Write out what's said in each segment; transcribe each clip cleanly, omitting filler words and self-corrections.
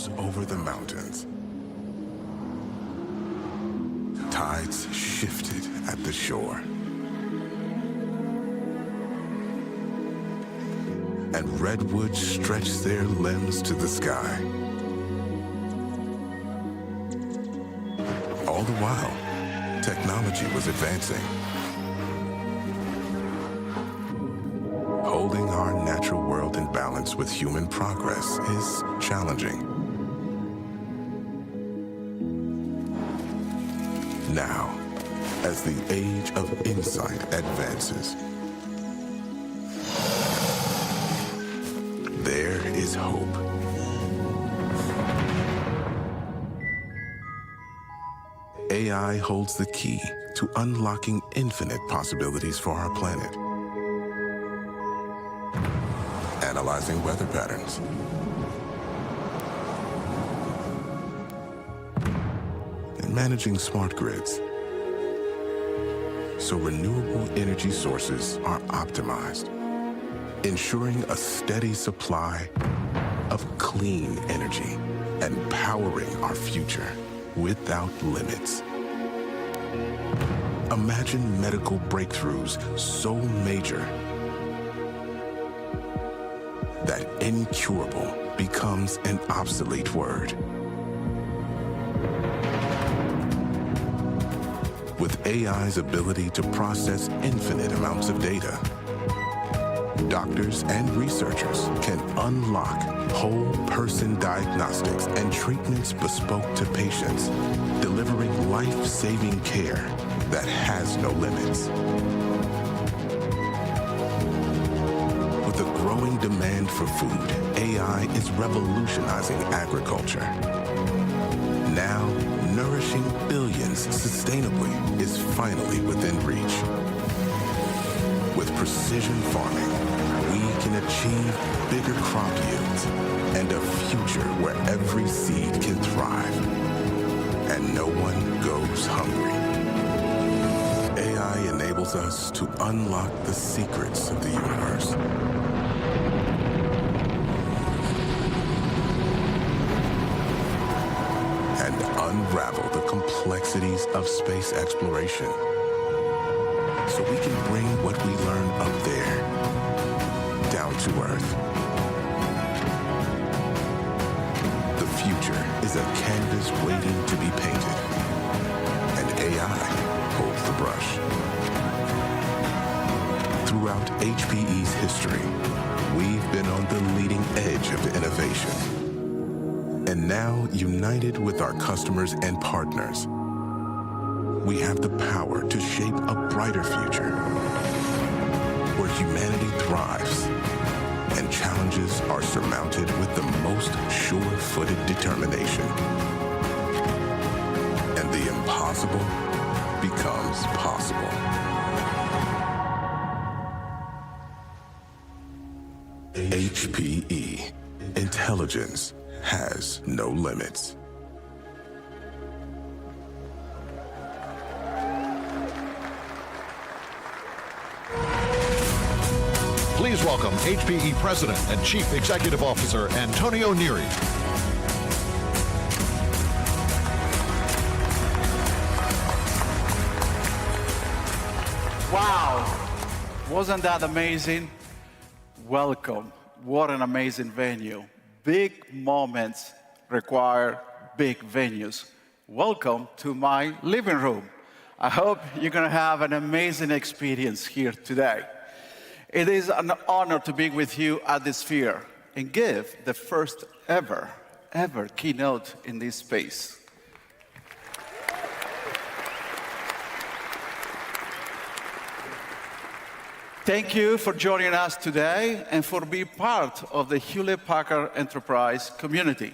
rose over the mountains. Tides shifted at the shore. And redwoods stretched their limbs to the sky. All the while, technology was advancing. Holding our natural world in balance with human progress is challenging. Now, as the age of insight advances, there is hope. AI holds the key to unlocking infinite possibilities for our planet. Analyzing weather patterns, and managing smart grids, so renewable energy sources are optimized, ensuring a steady supply of clean energy and powering our future without limits. Imagine medical breakthroughs so major that incurable becomes an obsolete word. With AI's ability to process infinite amounts of data, doctors and researchers can unlock whole person diagnostics and treatments bespoke to patients, delivering life-saving care that has no limits. With a growing demand for food, AI is revolutionizing agriculture. Now, nourishing billions sustainably is finally within reach. With precision farming, we can achieve bigger crop yields and a future where every seed can thrive and no one goes hungry. AI enables us to unlock the secrets of the universe. And unravel the complexities of space exploration, so we can bring what we learn up there down to Earth. The future is a canvas waiting to be painted, and AI holds the brush. Throughout HPE's history, we've been on the leading edge of innovation. And now, united with our customers and partners, we have the power to shape a brighter future where humanity thrives and challenges are surmounted with the most sure-footed determination. And the impossible becomes possible. HPE. Intelligence has no limits. Please welcome HPE President and Chief Executive Officer Antonio Neri. Wow, wasn't that amazing? Welcome. What an amazing venue. Big moments require big venues. Welcome to my living room. I hope you're going to have an amazing experience here today. It is an honor to be with you at this Sphere and give the first ever keynote in this space. Thank you for joining us today and for being part of the Hewlett-Packard Enterprise community.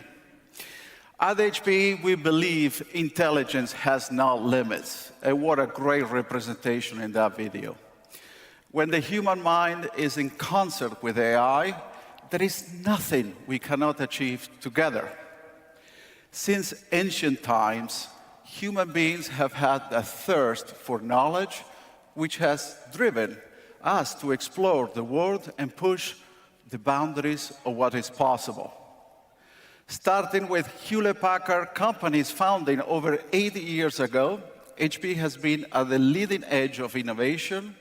At HPE, we believe intelligence has no limits, and what a great representation in that video. When the human mind is in concert with AI, there is nothing we cannot achieve together. Since ancient times, human beings have had a thirst for knowledge, which has driven us to explore the world and push the boundaries of what is possible. Starting with Hewlett-Packard Company's founding over 80 years ago, HPE has been at the leading edge of innovation,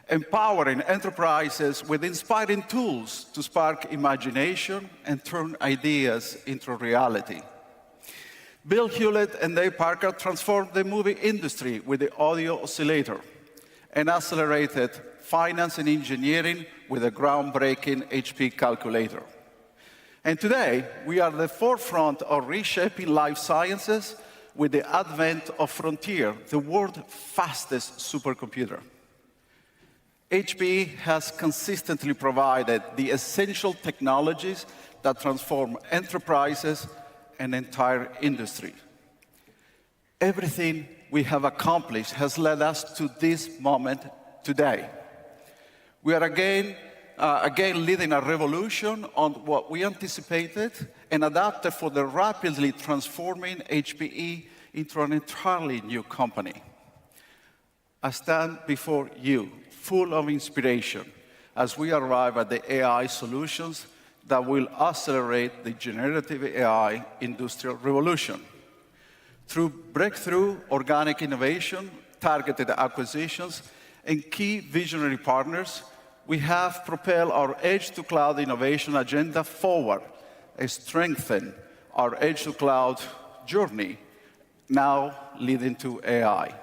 empowering enterprises with inspiring tools to spark imagination and turn ideas into reality. Bill Hewlett and Dave Parker transformed the movie industry with the audio oscillator and accelerated finance and engineering with a groundbreaking HP calculator. And today, we are at the forefront of reshaping life sciences with the advent of Frontier, the world's fastest supercomputer. HPE has consistently provided the essential technologies that transform enterprises and entire industry. Everything we have accomplished has led us to this moment today. We are again leading a revolution on what we anticipated and adapted for the rapidly transforming HPE into an entirely new company. I stand before you, full of inspiration, as we arrive at the AI solutions that will accelerate the generative AI industrial revolution. Through breakthrough organic innovation, targeted acquisitions, and key visionary partners, we have propelled our edge-to-cloud innovation agenda forward and strengthened our edge-to-cloud journey, now leading to AI.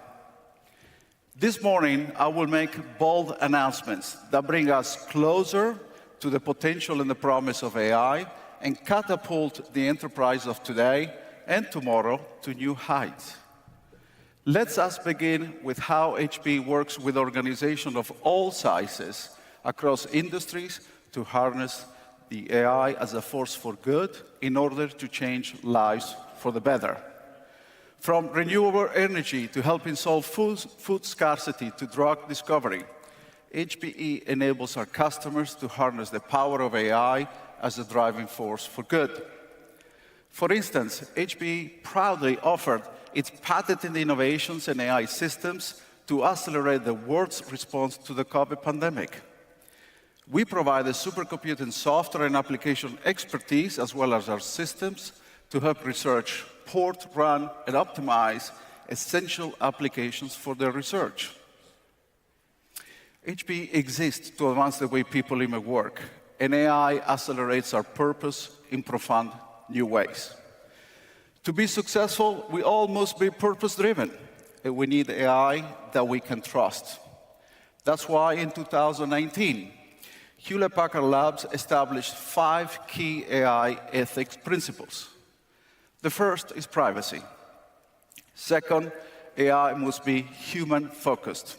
This morning, I will make bold announcements that bring us closer to the potential and the promise of AI and catapult the enterprise of today and tomorrow to new heights. Let us begin with how HPE works with organizations of all sizes across industries to harness the AI as a force for good in order to change lives for the better. From renewable energy to helping solve food scarcity to drug discovery, HPE enables our customers to harness the power of AI as a driving force for good. For instance, HPE proudly offered its patented innovations and AI systems to accelerate the world's response to the COVID pandemic. We provide the supercomputing software and application expertise, as well as our systems, to help research port, run, and optimize essential applications for their research. HPE exists to advance the way people live and work, and AI accelerates our purpose in profound new ways. To be successful, we all must be purpose-driven, and we need AI that we can trust. That's why in 2019, Hewlett-Packard Labs established 5 key AI ethics principles. The first is privacy. Second, AI must be human-focused.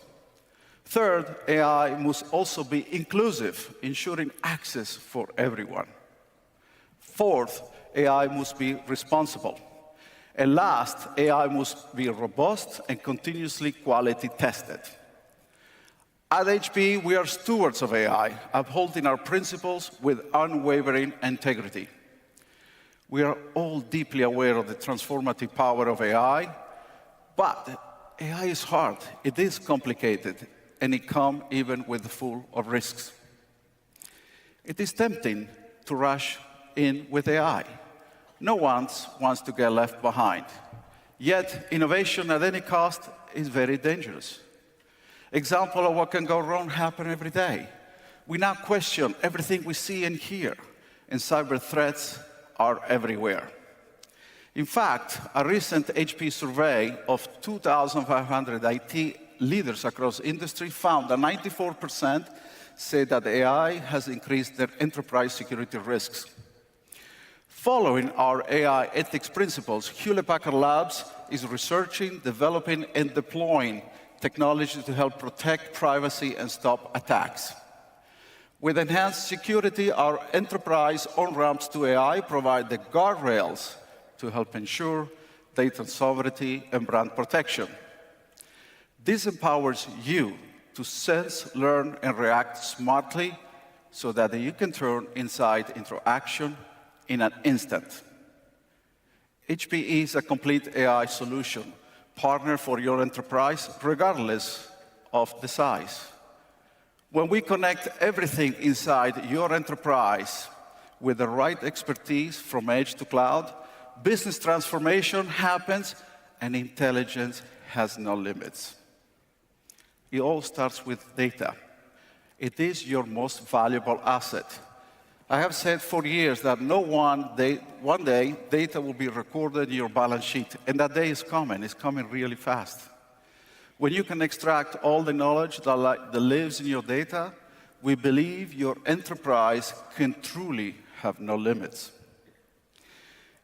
Third, AI must also be inclusive, ensuring access for everyone. Fourth, AI must be responsible. And last, AI must be robust and continuously quality tested. At HPE, we are stewards of AI, upholding our principles with unwavering integrity. We are all deeply aware of the transformative power of AI, but AI is hard, it is complicated, and it comes even with full of risks. It is tempting to rush in with AI. No one wants to get left behind. Yet, innovation at any cost is very dangerous. Example of what can go wrong happen every day. We now question everything we see and hear, and cyber threats are everywhere. In fact, a recent HPE survey of 2,500 IT leaders across industry found that 94% say that AI has increased their enterprise security risks. Following our AI ethics principles, Hewlett-Packard Labs is researching, developing, and deploying technology to help protect privacy and stop attacks. With enhanced security, our enterprise on-ramps to AI provide the guardrails to help ensure data sovereignty and brand protection. This empowers you to sense, learn, and react smartly so that you can turn insight into action in an instant. HPE is a complete AI solution, partner for your enterprise, regardless of the size. When we connect everything inside your enterprise with the right expertise from edge to cloud, business transformation happens, and intelligence has no limits. It all starts with data. It is your most valuable asset. I have said for years that one day, data will be recorded in your balance sheet, and that day is coming. It's coming really fast. When you can extract all the knowledge that lives in your data, we believe your enterprise can truly have no limits.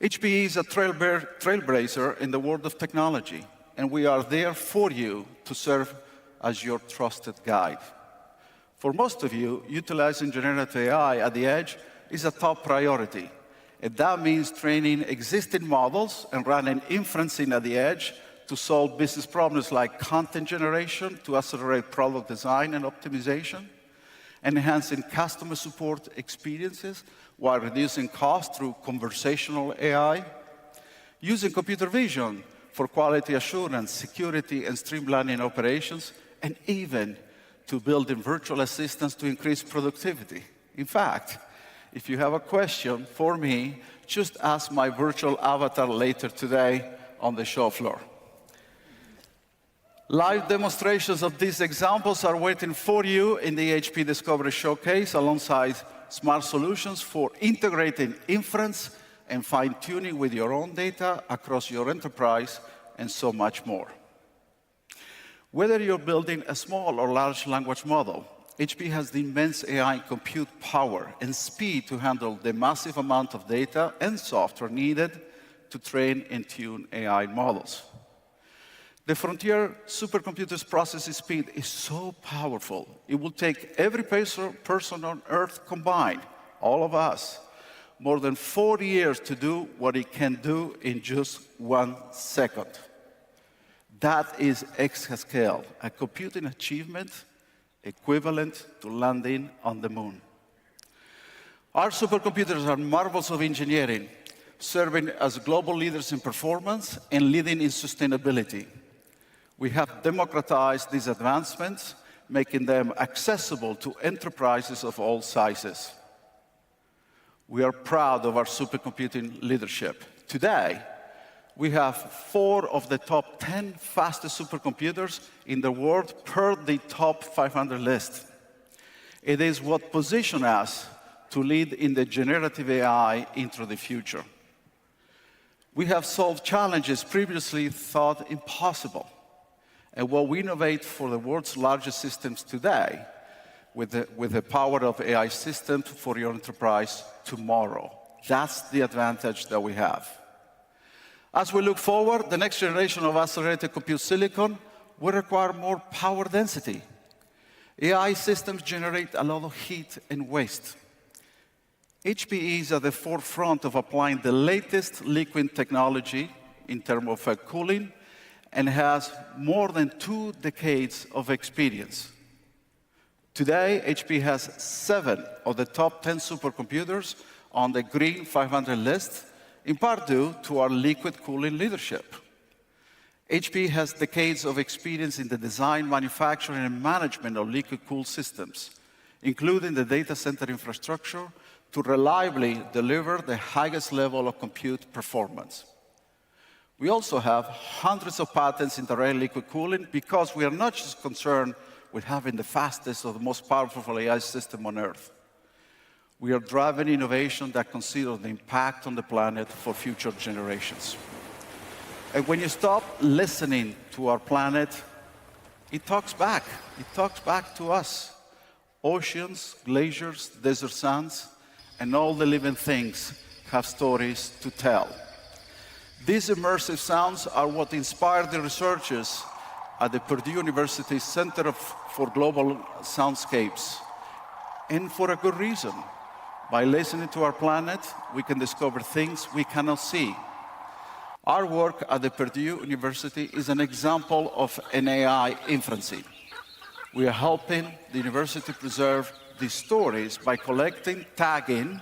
HPE is a trailblazer in the world of technology, and we are there for you to serve as your trusted guide. For most of you, utilizing generative AI at the edge is a top priority. And that means training existing models and running inferencing at the edge to solve business problems like content generation, to accelerate product design and optimization, enhancing customer support experiences while reducing costs through conversational AI, using computer vision for quality assurance, security, and streamlining operations, and even to building virtual assistants to increase productivity. In fact, if you have a question for me, just ask my virtual avatar later today on the show floor. Live demonstrations of these examples are waiting for you in the HP Discovery Showcase alongside smart solutions for integrating inference and fine-tuning with your own data across your enterprise and so much more. Whether you're building a small or large language model, HP has the immense AI compute power and speed to handle the massive amount of data and software needed to train and tune AI models. The Frontier supercomputer's processing speed is so powerful, it will take every person on Earth combined, all of us, more than 40 years to do what it can do in just 1 second. That is exascale, a computing achievement equivalent to landing on the moon. Our supercomputers are marvels of engineering, serving as global leaders in performance and leading in sustainability. We have democratized these advancements, making them accessible to enterprises of all sizes. We are proud of our supercomputing leadership. Today, we have 4 of the top 10 fastest supercomputers in the world per the top 500 list. It is what positions us to lead in the generative AI into the future. We have solved challenges previously thought impossible. And while we innovate for the world's largest systems today, with the power of AI systems for your enterprise tomorrow. That's the advantage that we have. As we look forward, the next generation of accelerated compute silicon will require more power density. AI systems generate a lot of heat and waste. HPE is at the forefront of applying the latest liquid technology in terms of cooling and has more than 2 decades of experience. Today, HPE has 7 of the top 10 supercomputers on the Green 500 list, in part due to our liquid cooling leadership. HPE has decades of experience in the design, manufacturing, and management of liquid-cooled systems, including the data center infrastructure, to reliably deliver the highest level of compute performance. We also have hundreds of patents in the area of liquid cooling because we are not just concerned with having the fastest or the most powerful AI system on Earth. We are driving innovation that considers the impact on the planet for future generations. And when you stop listening to our planet, it talks back. It talks back to us. Oceans, glaciers, desert sands, and all the living things have stories to tell. These immersive sounds are what inspired the researchers at the Purdue University Center for Global Soundscapes, and for a good reason. By listening to our planet, we can discover things we cannot see. Our work at the Purdue University is an example of an AI inferencing. We are helping the university preserve these stories by collecting, tagging,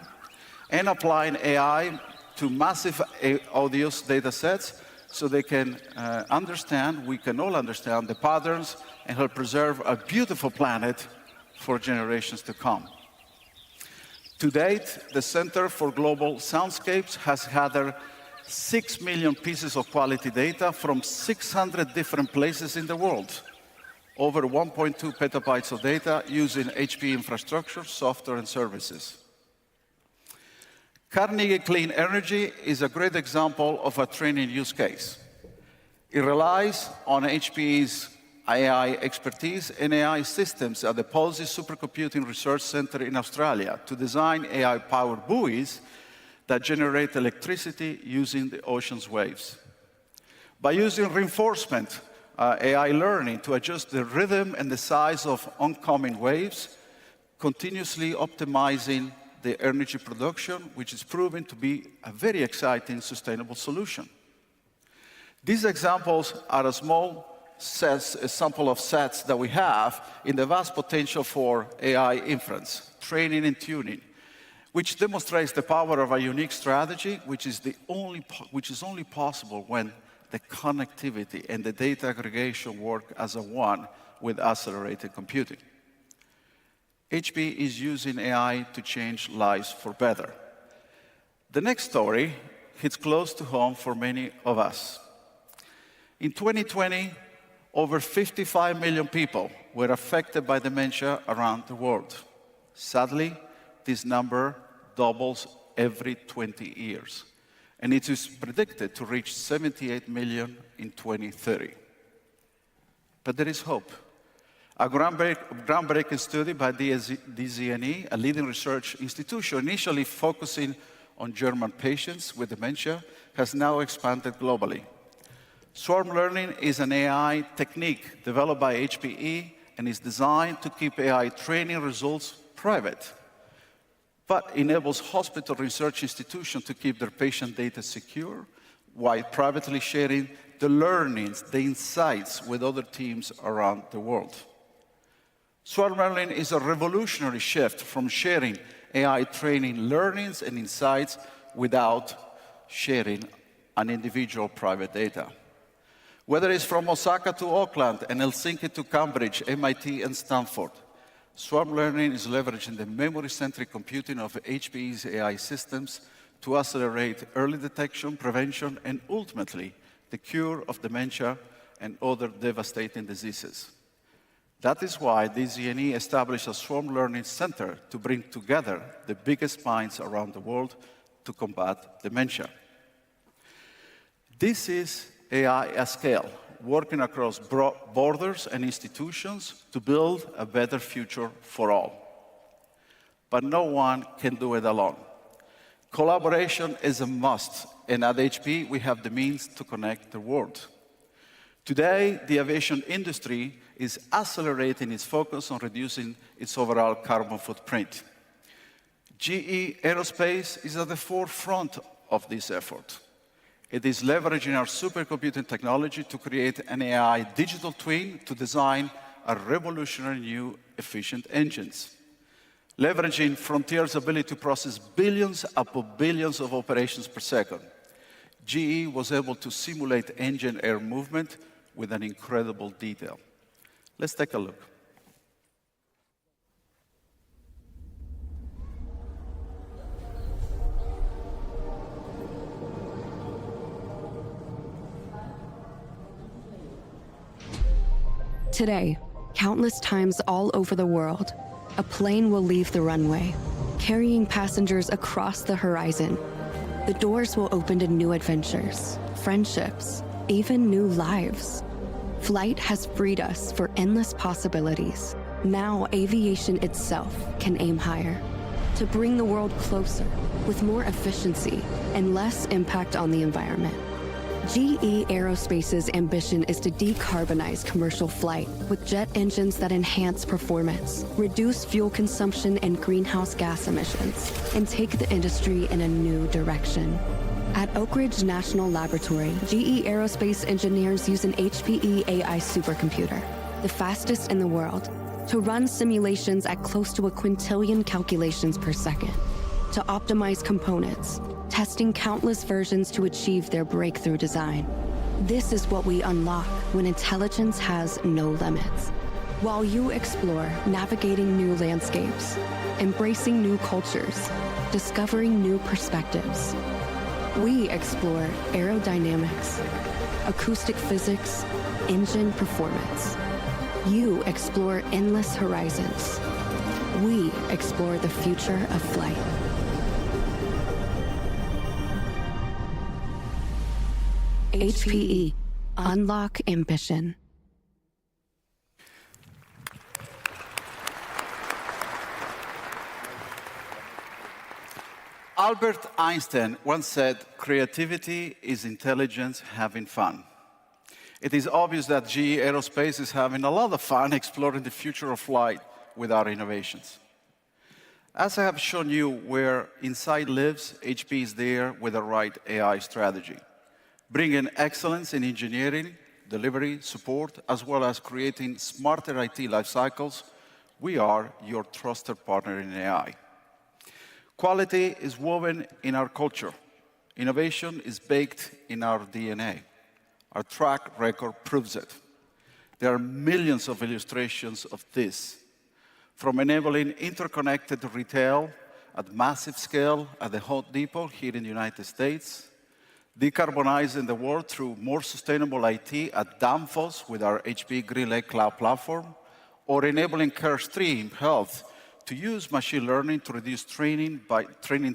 and applying AI to massive audio data sets so they can we can all understand the patterns and help preserve a beautiful planet for generations to come. To date, the Center for Global Soundscapes has gathered 6 million pieces of quality data from 600 different places in the world, over 1.2 petabytes of data using HPE infrastructure, software, and services. Carnegie Clean Energy is a great example of a training use case. It relies on HPE's AI expertise and AI systems at the Policy Supercomputing Research Center in Australia to design AI-powered buoys that generate electricity using the ocean's waves. By using reinforcement AI learning to adjust the rhythm and the size of oncoming waves, continuously optimizing the energy production, which is proven to be a very exciting, sustainable solution. These examples are a small sample of sets that we have in the vast potential for AI inference, training and tuning, which demonstrates the power of a unique strategy, which is only possible when the connectivity and the data aggregation work as a one with accelerated computing. HPE is using AI to change lives for better. The next story hits close to home for many of us. In 2020, over 55 million people were affected by dementia around the world. Sadly, this number doubles every 20 years, and it is predicted to reach 78 million in 2030. But there is hope. A groundbreaking study by DZNE, a leading research institution initially focusing on German patients with dementia, has now expanded globally. Swarm learning is an AI technique developed by HPE and is designed to keep AI training results private, but enables hospital research institutions to keep their patient data secure while privately sharing the learnings, the insights with other teams around the world. Swarm learning is a revolutionary shift from sharing AI training learnings and insights without sharing an individual private data. Whether it's from Osaka to Auckland and Helsinki to Cambridge, MIT, and Stanford, Swarm learning is leveraging the memory-centric computing of HPE's AI systems to accelerate early detection, prevention, and ultimately the cure of dementia and other devastating diseases. That is why DZNE established a Swarm Learning Center to bring together the biggest minds around the world to combat dementia. This is AI at scale, working across borders and institutions to build a better future for all. But no one can do it alone. Collaboration is a must, and at HPE, we have the means to connect the world. Today, the aviation industry is accelerating its focus on reducing its overall carbon footprint. GE Aerospace is at the forefront of this effort. It is leveraging our supercomputing technology to create an AI digital twin to design a revolutionary new efficient engines. Leveraging Frontier's ability to process billions upon billions of operations per second, GE was able to simulate engine air movement with an incredible detail. Let's take a look. Today, countless times all over the world, a plane will leave the runway, carrying passengers across the horizon. The doors will open to new adventures, friendships, even new lives. Flight has freed us for endless possibilities. Now, aviation itself can aim higher, to bring the world closer, with more efficiency and less impact on the environment. GE Aerospace's ambition is to decarbonize commercial flight with jet engines that enhance performance, reduce fuel consumption and greenhouse gas emissions, and take the industry in a new direction. At Oak Ridge National Laboratory, GE Aerospace engineers use an HPE AI supercomputer, the fastest in the world, to run simulations at close to 1 quintillion calculations per second, to optimize components, testing countless versions to achieve their breakthrough design. This is what we unlock when intelligence has no limits. While you explore navigating new landscapes, embracing new cultures, discovering new perspectives. We explore aerodynamics, acoustic physics, engine performance. You explore endless horizons. We explore the future of flight. HPE. Unlock ambition. Albert Einstein once said, "Creativity is intelligence having fun." It is obvious that GE Aerospace is having a lot of fun exploring the future of flight with our innovations. As I have shown you where Insight lives, HPE is there with the right AI strategy, bringing excellence in engineering, delivery, support, as well as creating smarter IT life cycles. We are your trusted partner in AI. Quality is woven in our culture. Innovation is baked in our DNA. Our track record proves it. There are millions of illustrations of this, from enabling interconnected retail at massive scale at the Home Depot here in the United States, decarbonizing the world through more sustainable IT at Danfoss with our HPE GreenLake cloud platform, or enabling Carestream Health to use machine learning to reduce training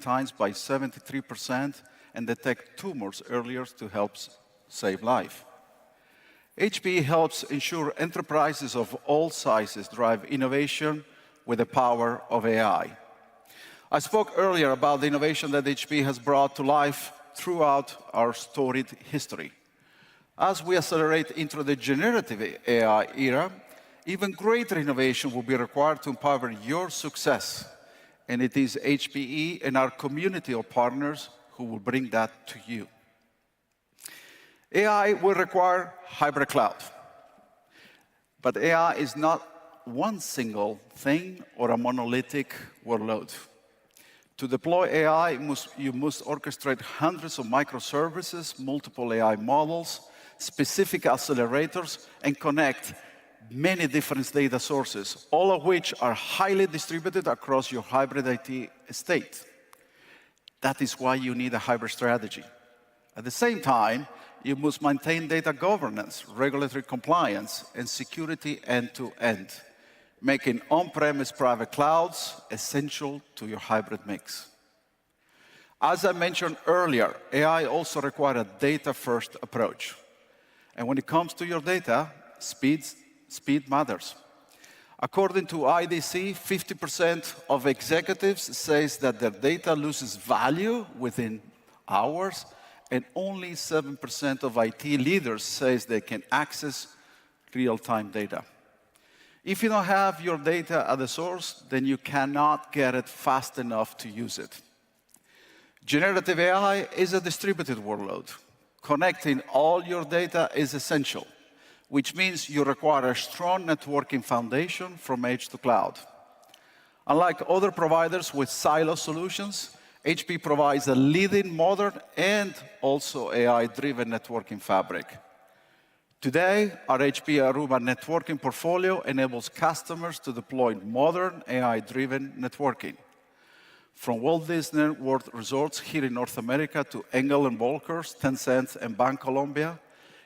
times by 73% and detect tumors earlier to help save life. HPE helps ensure enterprises of all sizes drive innovation with the power of AI. I spoke earlier about the innovation that HPE has brought to life throughout our storied history. As we accelerate into the generative AI era, even greater innovation will be required to empower your success. And it is HPE and our community of partners who will bring that to you. AI will require hybrid cloud. But AI is not one single thing or a monolithic workload. To deploy AI, you must orchestrate hundreds of microservices, multiple AI models, specific accelerators, and connect many different data sources, all of which are highly distributed across your hybrid IT estate. That is why you need a hybrid strategy. At the same time, you must maintain data governance, regulatory compliance, and security end-to-end, making on-premise private clouds essential to your hybrid mix. As I mentioned earlier, AI also requires a data-first approach. And when it comes to your data, speed matters. According to IDC, 50% of executives say that their data loses value within hours, and only 7% of IT leaders say they can access real-time data. If you don't have your data at the source, then you cannot get it fast enough to use it. Generative AI is a distributed workload. Connecting all your data is essential, which means you require a strong networking foundation from edge to cloud. Unlike other providers with silo solutions, HPE provides a leading modern and also AI-driven networking fabric. Today, our HPE Aruba networking portfolio enables customers to deploy modern AI-driven networking. From Walt Disney World Resorts here in North America to Engel & Volkers, Tencent, and Bancolombia,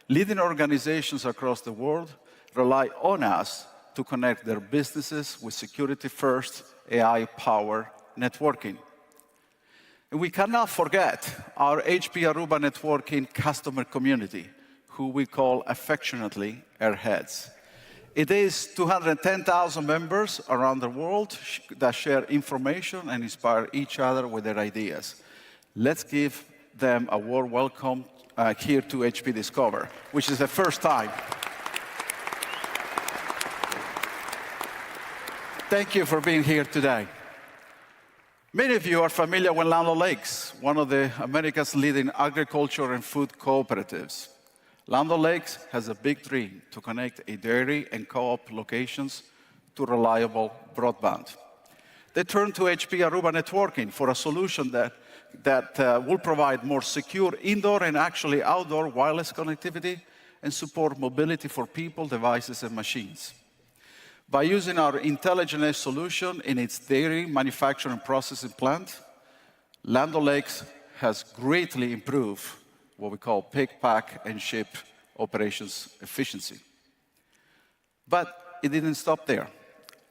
leading organizations across the world rely on us to connect their businesses with security-first, AI-powered networking. And we cannot forget our HPE Aruba networking customer community, who we call affectionately Airheads. It is 210,000 members around the world that share information and inspire each other with their ideas. Let's give them a warm welcome here to HPE Discover, which is the first time. Thank you for being here today. Many of you are familiar with Land O'Lakes, one of America's leading agriculture and food cooperatives. Land O'Lakes has a big dream to connect a dairy and co-op locations to reliable broadband. They turned to HPE Aruba Networking for a solution that will provide more secure indoor and actually outdoor wireless connectivity and support mobility for people, devices, and machines. By using our intelligent edge solution in its dairy manufacturing processing plant, Land O'Lakes has greatly improved what we call pick, pack, and ship operations efficiency. But it didn't stop there.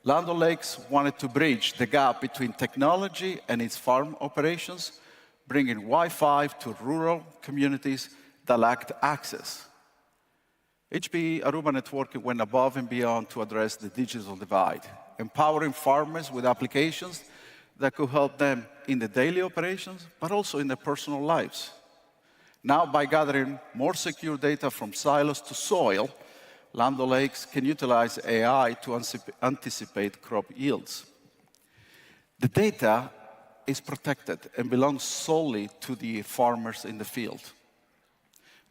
Land O'Lakes wanted to bridge the gap between technology and its farm operations, bringing Wi-Fi to rural communities that lacked access. HPE Aruba Networking went above and beyond to address the digital divide, empowering farmers with applications that could help them in the daily operations, but also in their personal lives. Now, by gathering more secure data from silos to soil, Land O'Lakes can utilize AI to anticipate crop yields. The data is protected and belongs solely to the farmers in the field.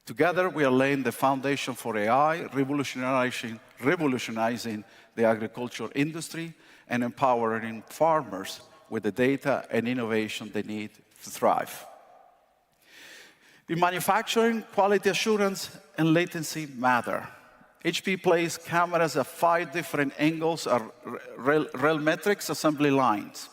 Together, we are laying the foundation for AI, revolutionizing the agriculture industry and empowering farmers with the data and innovation they need to thrive. In manufacturing, quality assurance and latency matter. HPE places cameras at 5 different angles or RealMetrics assembly lines.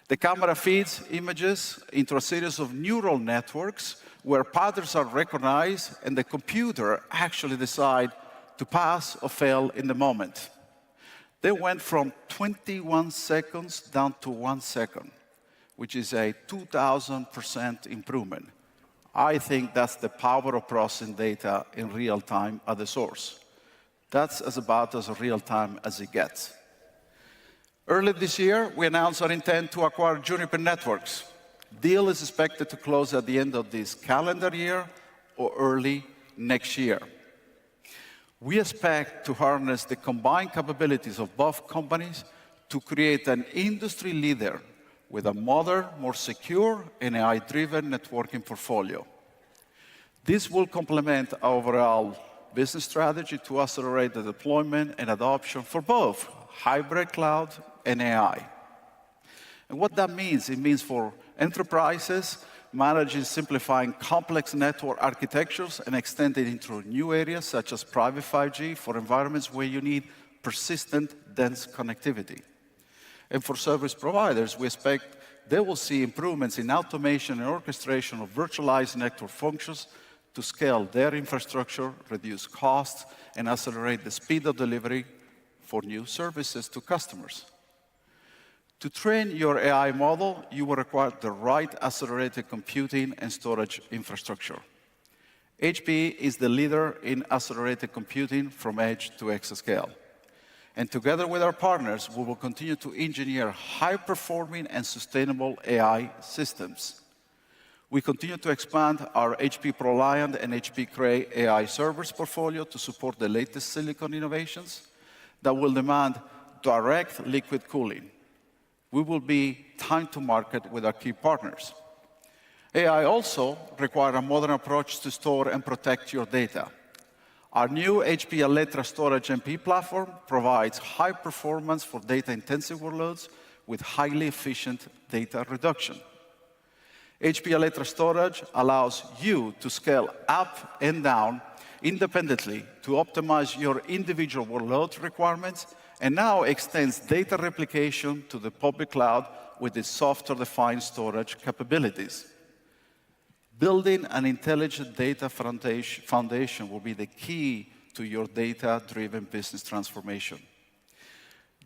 The camera feeds images into a series of neural networks where patterns are recognized and the computer actually decides to pass or fail in the moment. They went from 21 seconds down to 1 second, which is a 2,000% improvement. I think that's the power of processing data in real time at the source. That's about as real time as it gets. Early this year, we announced our intent to acquire Juniper Networks. Deal is expected to close at the end of this calendar year or early next year. We expect to harness the combined capabilities of both companies to create an industry leader with a modern, more secure, and AI-driven networking portfolio. This will complement our overall business strategy to accelerate the deployment and adoption for both hybrid cloud and AI. And what that means, it means for enterprises, managing simplifying complex network architectures and extending into new areas such as private 5G for environments where you need persistent, dense connectivity. And for service providers, we expect they will see improvements in automation and orchestration of virtualized network functions to scale their infrastructure, reduce costs, and accelerate the speed of delivery for new services to customers. To train your AI model, you will require the right accelerated computing and storage infrastructure. HPE is the leader in accelerated computing from edge to exascale. And together with our partners, we will continue to engineer high-performing and sustainable AI systems. We continue to expand our HP ProLiant and HP Cray AI servers portfolio to support the latest silicon innovations that will demand direct liquid cooling. We will be time to market with our key partners. AI also requires a modern approach to store and protect your data. Our new HP Alletra Storage MP platform provides high performance for data-intensive workloads with highly efficient data reduction. HP Alletra Storage allows you to scale up and down independently to optimize your individual workload requirements and now extends data replication to the public cloud with its software-defined storage capabilities. Building an intelligent data foundation will be the key to your data-driven business transformation.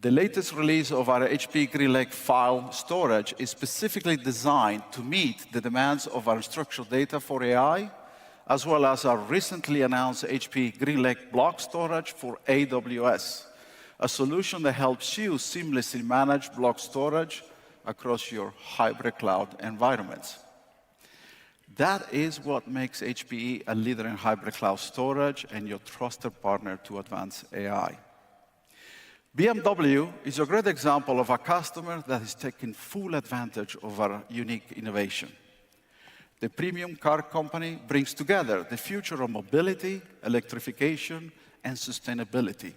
The latest release of our HP GreenLake file storage is specifically designed to meet the demands of our structured data for AI, as well as our recently announced HP GreenLake block storage for AWS, a solution that helps you seamlessly manage block storage across your hybrid cloud environments. That is what makes HPE a leader in hybrid cloud storage and your trusted partner to advance AI. BMW is a great example of a customer that is taking full advantage of our unique innovation. The premium car company brings together the future of mobility, electrification, and sustainability.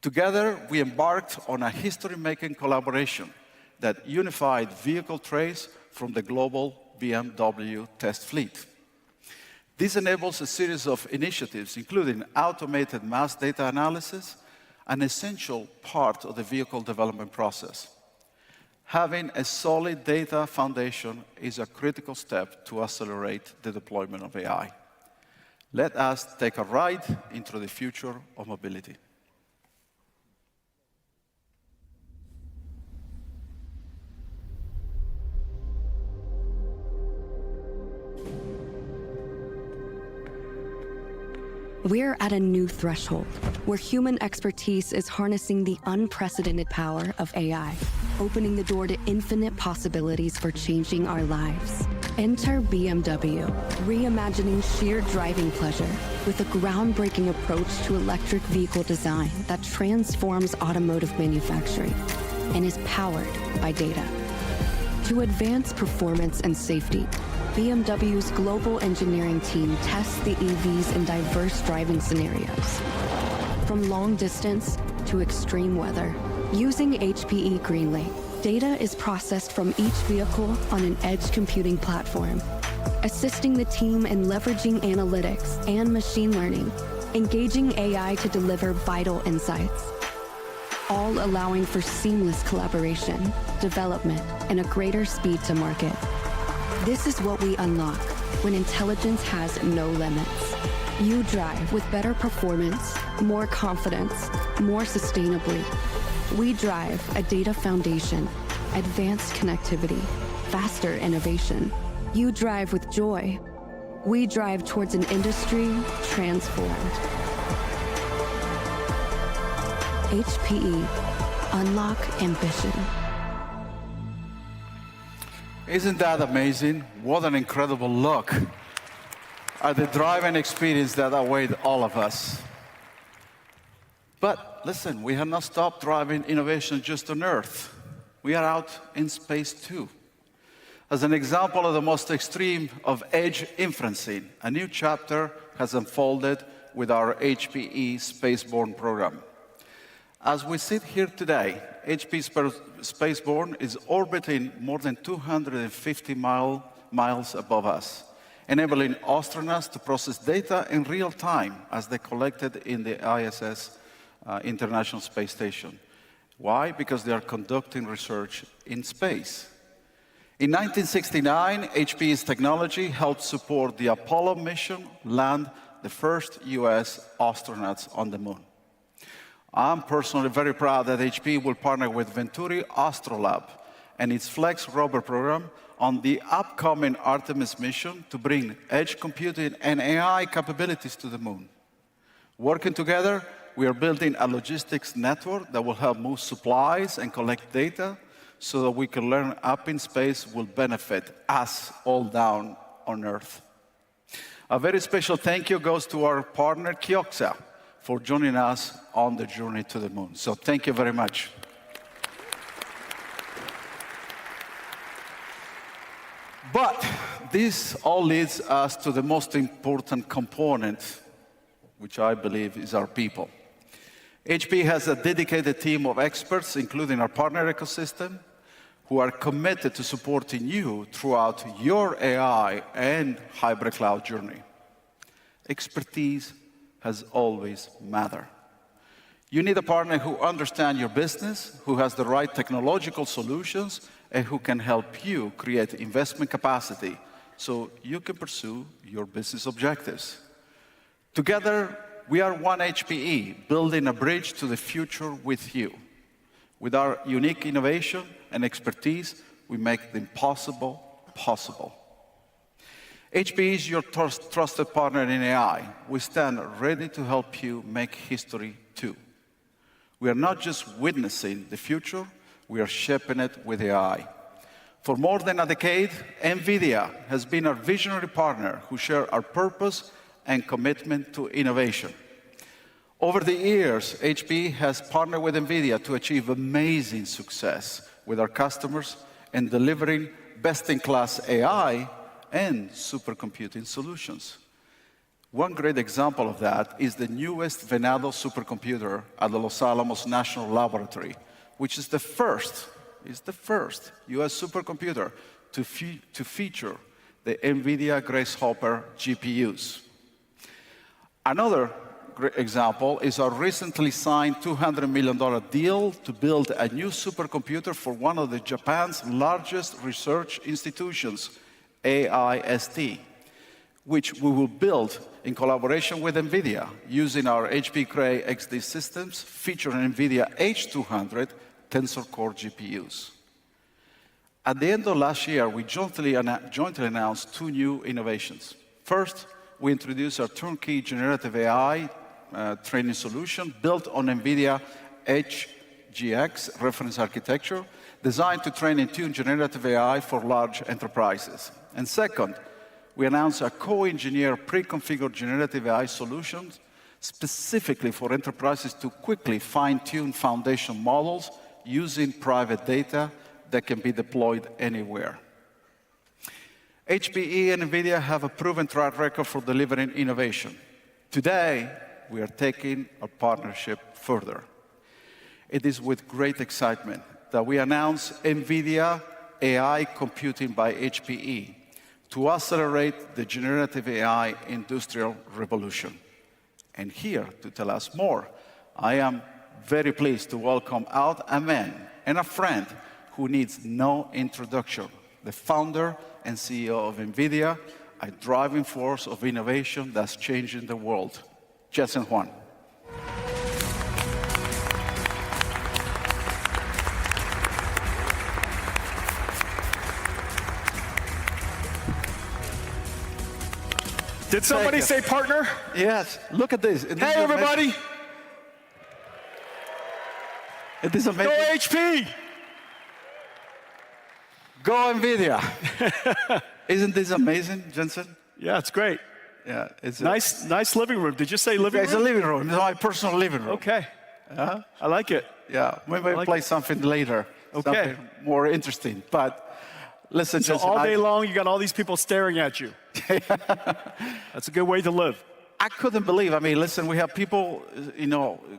Together, we embarked on a history-making collaboration that unified vehicle trace from the global BMW test fleet. This enables a series of initiatives, including automated mass data analysis, an essential part of the vehicle development process. Having a solid data foundation is a critical step to accelerate the deployment of AI. Let us take a ride into the future of mobility. We're at a new threshold where human expertise is harnessing the unprecedented power of AI, opening the door to infinite possibilities for changing our lives. Enter BMW, reimagining sheer driving pleasure with a groundbreaking approach to electric vehicle design that transforms automotive manufacturing and is powered by data. To advance performance and safety, BMW's global engineering team tests the EVs in diverse driving scenarios, from long distance to extreme weather. Using HPE GreenLake, data is processed from each vehicle on an edge computing platform, assisting the team in leveraging analytics and machine learning, engaging AI to deliver vital insights, all allowing for seamless collaboration, development, and a greater speed to market. This is what we unlock when intelligence has no limits. You drive with better performance, more confidence, more sustainably. We drive a data foundation, advanced connectivity, faster innovation. You drive with joy. We drive towards an industry transformed. HPE, unlock ambition. Isn't that amazing? What an incredible look at the driving experience that awaits all of us. But listen, we have not stopped driving innovation just on Earth. We are out in space too. As an example of the most extreme of edge inferencing, a new chapter has unfolded with our HPE Spaceborne program. As we sit here today, HPE Spaceborne is orbiting more than 250 miles above us, enabling astronauts to process data in real time as they collect it in the ISS International Space Station. Why? Because they are conducting research in space. In 1969, HPE's technology helped support the Apollo mission land the first US astronauts on the moon. I'm personally very proud that HPE will partner with Venturi Astrolab and its Flex rover program on the upcoming Artemis mission to bring edge computing and AI capabilities to the moon. Working together, we are building a logistics network that will help move supplies and collect data so that we can learn up in space will benefit us all down on Earth. A very special thank you goes to our partner, Kioxia, for joining us on the journey to the moon. So thank you very much. But this all leads us to the most important component, which I believe is our people. HPE has a dedicated team of experts, including our partner ecosystem, who are committed to supporting you throughout your AI and hybrid cloud journey. Expertise has always mattered. You need a partner who understands your business, who has the right technological solutions, and who can help you create investment capacity so you can pursue your business objectives. Together, we are one HPE, building a bridge to the future with you. With our unique innovation and expertise, we make the impossible possible. HPE is your trusted partner in AI. We stand ready to help you make history too. We are not just witnessing the future, we are shaping it with AI. For more than a decade, NVIDIA has been our visionary partner who share our purpose and commitment to innovation. Over the years, HPE has partnered with NVIDIA to achieve amazing success with our customers in delivering best-in-class AI and supercomputing solutions. One great example of that is the newest Venado supercomputer at the Los Alamos National Laboratory, which is the first US supercomputer to feature the NVIDIA Grace Hopper GPUs. Another great example is our recently signed $200 million deal to build a new supercomputer for one of Japan's largest research institutions, AIST, which we will build in collaboration with NVIDIA using our HP Cray XD systems featuring NVIDIA H200 Tensor Core GPUs. At the end of last year, we jointly announced two new innovations. First, we introduced our turnkey generative AI training solution built on NVIDIA HGX reference architecture, designed to train and tune generative AI for large enterprises. And second, we announced a co-engineered pre-configured generative AI solutions specifically for enterprises to quickly fine-tune foundation models using private data that can be deployed anywhere. HPE and NVIDIA have a proven track record for delivering innovation. Today, we are taking our partnership further. It is with great excitement that we announce NVIDIA AI Computing by HPE to accelerate the generative AI industrial revolution. And here to tell us more, I am very pleased to welcome out a man and a friend who needs no introduction, the founder and CEO of NVIDIA, a driving force of innovation that's changing the world, Jensen Huang. Did somebody say partner? Yes, look at this. Hey, everybody. It is amazing. Go HP. Go NVIDIA. Isn't this amazing, Jensen? Yeah, it's great. Yeah, it's Nice living room. Did you say living room? It's a living room. It's my personal living room. Okay. I like it. Yeah, maybe I'll play something later. Okay. Something more interesting. But listen, so Jensen, all day long, you got all these people staring at you. That's a good way to live. I couldn't believe. I mean, listen, we have people,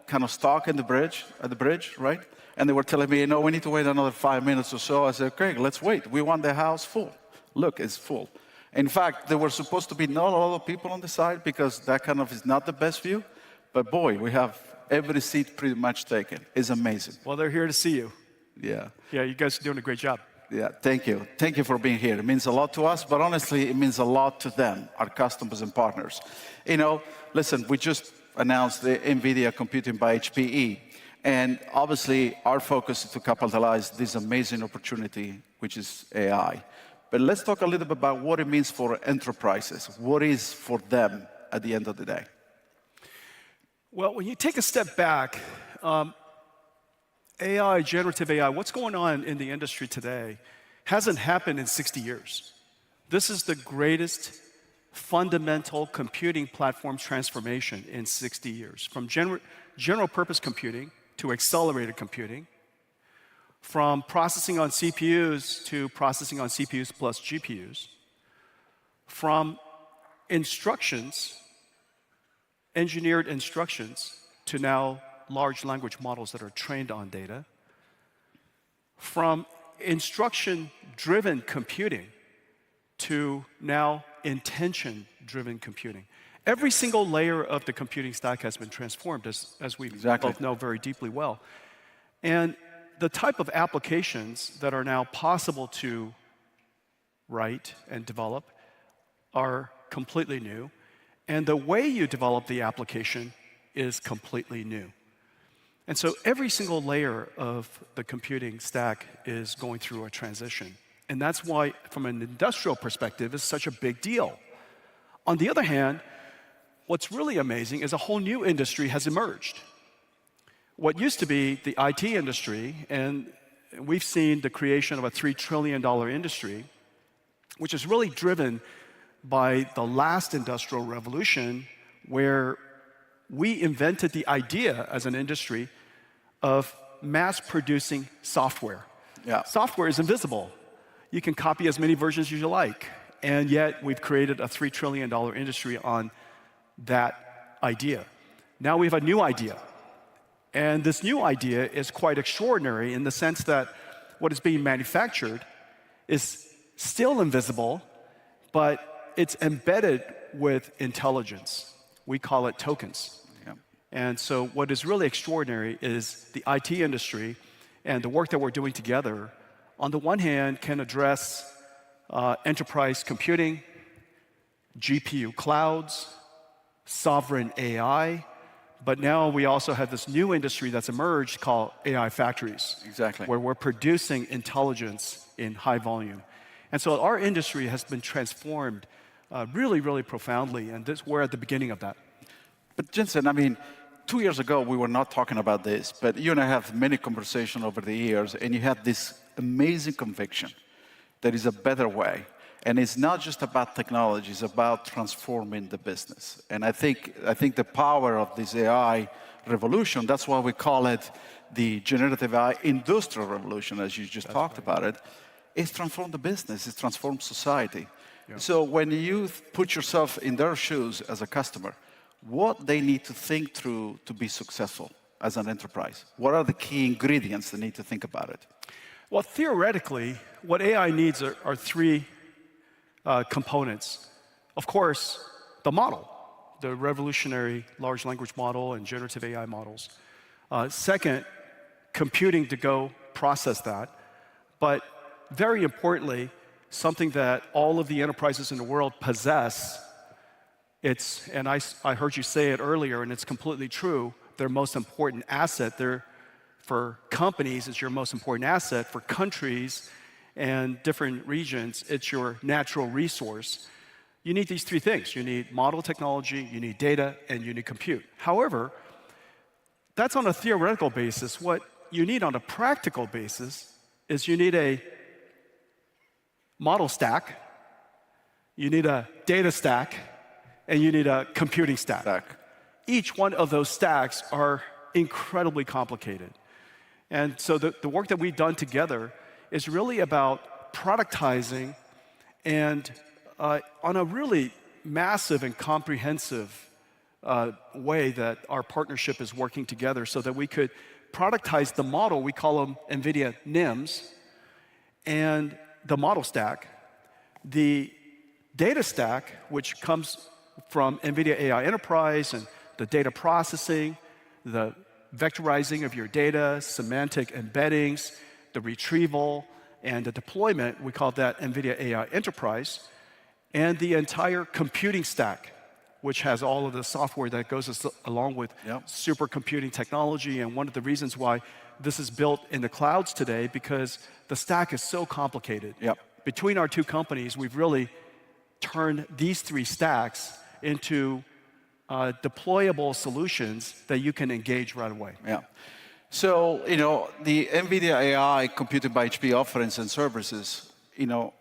kind of stuck at the bridge, right? And they were telling me, we need to wait another 5 minutes or so. I said, okay, let's wait. We want the house full. Look, it's full. In fact, there were supposed to be not a lot of people on the side because that kind of is not the best view. But boy, we have every seat pretty much taken. It's amazing. Well, they're here to see you. Yeah. Yeah, you guys are doing a great job. Yeah, thank you. Thank you for being here. It means a lot to us, but honestly, it means a lot to them, our customers and partners. Listen, we just announced the NVIDIA Computing by HPE. And obviously, our focus is to capitalize this amazing opportunity, which is AI. But let's talk a little bit about what it means for enterprises. What is for them at the end of the day? Well, when you take a step back, AI, generative AI, what's going on in the industry today hasn't happened in 60 years. This is the greatest fundamental computing platform transformation in 60 years. From general purpose computing to accelerated computing, from processing on CPUs to processing on CPUs plus GPUs, from instructions, engineered instructions, to now large language models that are trained on data, from instruction-driven computing to now intention-driven computing. Every single layer of the computing stack has been transformed, as we both know very deeply well. And the type of applications that are now possible to write and develop are completely new. And the way you develop the application is completely new. And so every single layer of the computing stack is going through a transition. And that's why, from an industrial perspective, it's such a big deal. On the other hand, what's really amazing is a whole new industry has emerged. What used to be the IT industry, and we've seen the creation of a $3 trillion industry, which is really driven by the last industrial revolution, where we invented the idea as an industry of mass-producing software. Yeah. Software is invisible. You can copy as many versions as you like, and yet we've created a $3 trillion industry on that idea. Now we have a new idea. And this new idea is quite extraordinary in the sense that what is being manufactured is still invisible, but it's embedded with intelligence. We call it tokens. Yeah. And so what is really extraordinary is the IT industry and the work that we're doing together, on the one hand, can address enterprise computing, GPU clouds, sovereign AI, but now we also have this new industry that's emerged called AI factories. Exactly. Where we're producing intelligence in high volume. And so our industry has been transformed really, really profoundly, and we're at the beginning of that. But Jensen, I mean, 2 years ago, we were not talking about this, but you and I have many conversations over the years, and you had this amazing conviction there is a better way. And it's not just about technology, it's about transforming the business. And I think the power of this AI revolution, that's why we call it the generative AI industrial revolution, as you just talked about it, it's transformed the business, it's transformed society. Yeah. So when you put yourself in their shoes as a customer, what they need to think through to be successful as an enterprise? What are the key ingredients they need to think about it? Well, theoretically, what AI needs are three components. Of course, the model, the revolutionary large language model and generative AI models. Second, computing to go process that. But very importantly, something that all of the enterprises in the world possess, and I heard you say it earlier, and it's completely true, their most important asset. For companies, it's your most important asset. For countries and different regions, it's your natural resource. You need these three things. You need model technology, you need data, and you need compute. However, that's on a theoretical basis. What you need on a practical basis is you need a model stack, you need a data stack, and you need a computing stack. Each one of those stacks are incredibly complicated. And so the work that we've done together is really about productizing and on a really massive and comprehensive way that our partnership is working together so that we could productize the model, we call them NVIDIA NIMs, and the model stack, the data stack, which comes from NVIDIA AI Enterprise and the data processing, the vectorizing of your data, semantic embeddings, the retrieval, and the deployment, we call that NVIDIA AI Enterprise, and the entire computing stack, which has all of the software that goes along with supercomputing technology. And one of the reasons why this is built in the clouds today, because the stack is so complicated. Between our two companies, we've really turned these three stacks into deployable solutions that you can engage right away. So, the NVIDIA AI Computing by HPE offerings and services,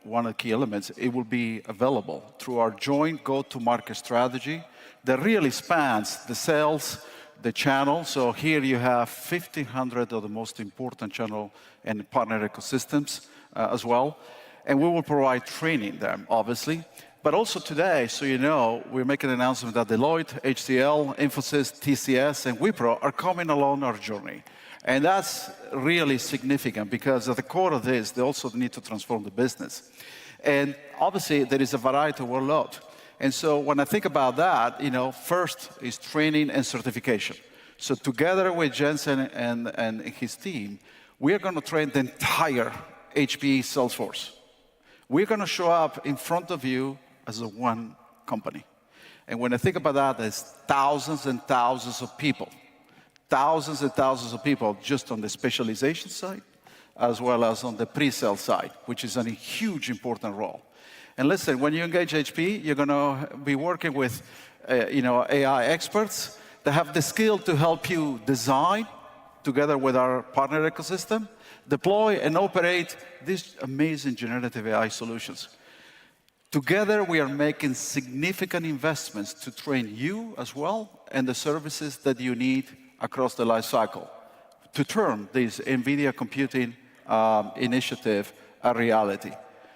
one of the key elements, it will be available through our joint go-to-market strategy that really spans the sales, the channel. So here you have 1,500 of the most important channel and partner ecosystems as well. And we will provide training them, obviously. But also today, so you know, we're making an announcement that Deloitte, HCL, Infosys, TCS, and Wipro are coming along our journey. And that's really significant because at the core of this, they also need to transform the business. And obviously, there is a variety of workload. And so when I think about that, first is training and certification. So together with Jensen and his team, we are going to train the entire HPE sales force. We're going to show up in front of you as a one company. And when I think about that, there's thousands and thousands of people just on the specialization side, as well as on the pre-sale side, which is a huge important role. And listen, when you engage HPE, you're going to be working with AI experts that have the skill to help you design, together with our partner ecosystem, deploy and operate these amazing generative AI solutions. Together, we are making significant investments to train you as well and the services that you need across the life cycle to turn this NVIDIA computing initiative a reality.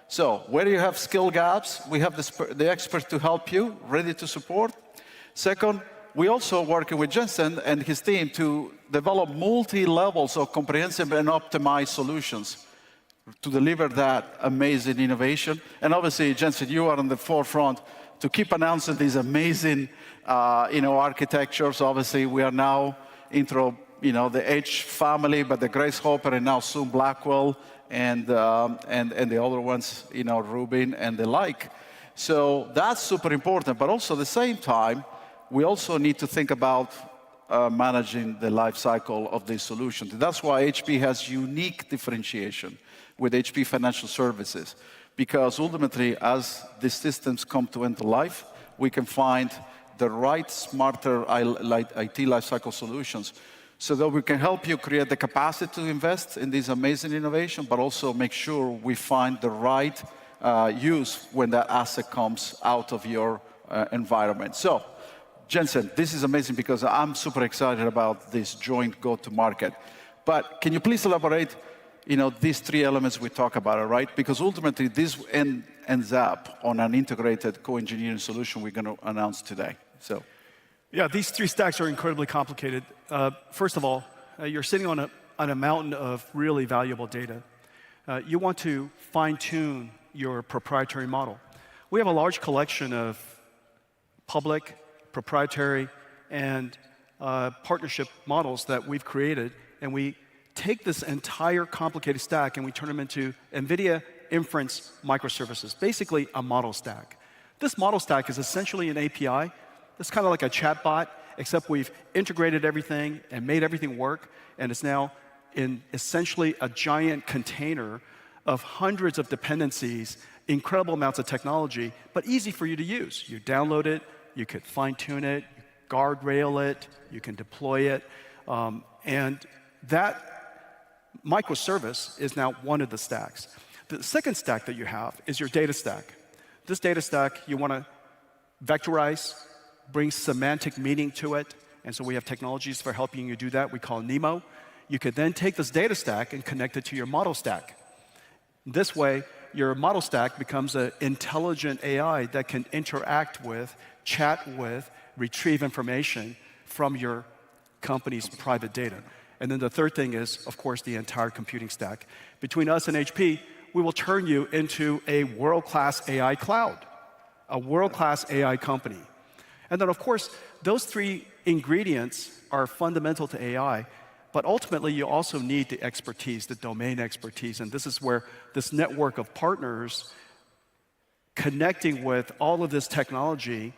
So where you have skill gaps, we have the experts to help you, ready to support. Second, we also working with Jensen and his team to develop multi-levels of comprehensive and optimized solutions to deliver that amazing innovation. And obviously, Jensen, you are on the forefront to keep announcing these amazing architectures. Obviously, we are now into the H family, but the Grace Hopper and now soon Blackwell and the other ones, Rubin and the like. So that's super important. But also at the same time, we also need to think about managing the life cycle of these solutions. That's why HP has unique differentiation with HP Financial Services, because ultimately, as these systems come to end of life, we can find the right, smarter IT lifecycle solutions so that we can help you create the capacity to invest in these amazing innovations, but also make sure we find the right use when that asset comes out of your environment. So, Jensen, this is amazing because I'm super excited about this joint go-to-market. But can you please elaborate, these three elements we talk about, right? Because ultimately, this ends up on an integrated co-engineering solution we're going to announce today. So, yeah, these three stacks are incredibly complicated. First of all, you're sitting on a mountain of really valuable data. You want to fine-tune your proprietary model. We have a large collection of public, proprietary, and partnership models that we've created, and we take this entire complicated stack and we turn them into NVIDIA inference microservices, basically a model stack. This model stack is essentially an API. It's kind of like a chatbot, except we've integrated everything and made everything work, and it's now in essentially a giant container of hundreds of dependencies, incredible amounts of technology, but easy for you to use. You download it, you could fine-tune it, guardrail it, you can deploy it, and that microservice is now one of the stacks. The second stack that you have is your data stack. This data stack, you want to vectorize, bring semantic meaning to it, and so we have technologies for helping you do that. We call NeMo. You could then take this data stack and connect it to your model stack. This way, your model stack becomes an intelligent AI that can interact with, chat with, retrieve information from your company's private data. And then the third thing is, of course, the entire computing stack. Between us and HP, we will turn you into a world-class AI cloud, a world-class AI company. And then, of course, those three ingredients are fundamental to AI, but ultimately, you also need the expertise, the domain expertise, and this is where this network of partners connecting with all of this technology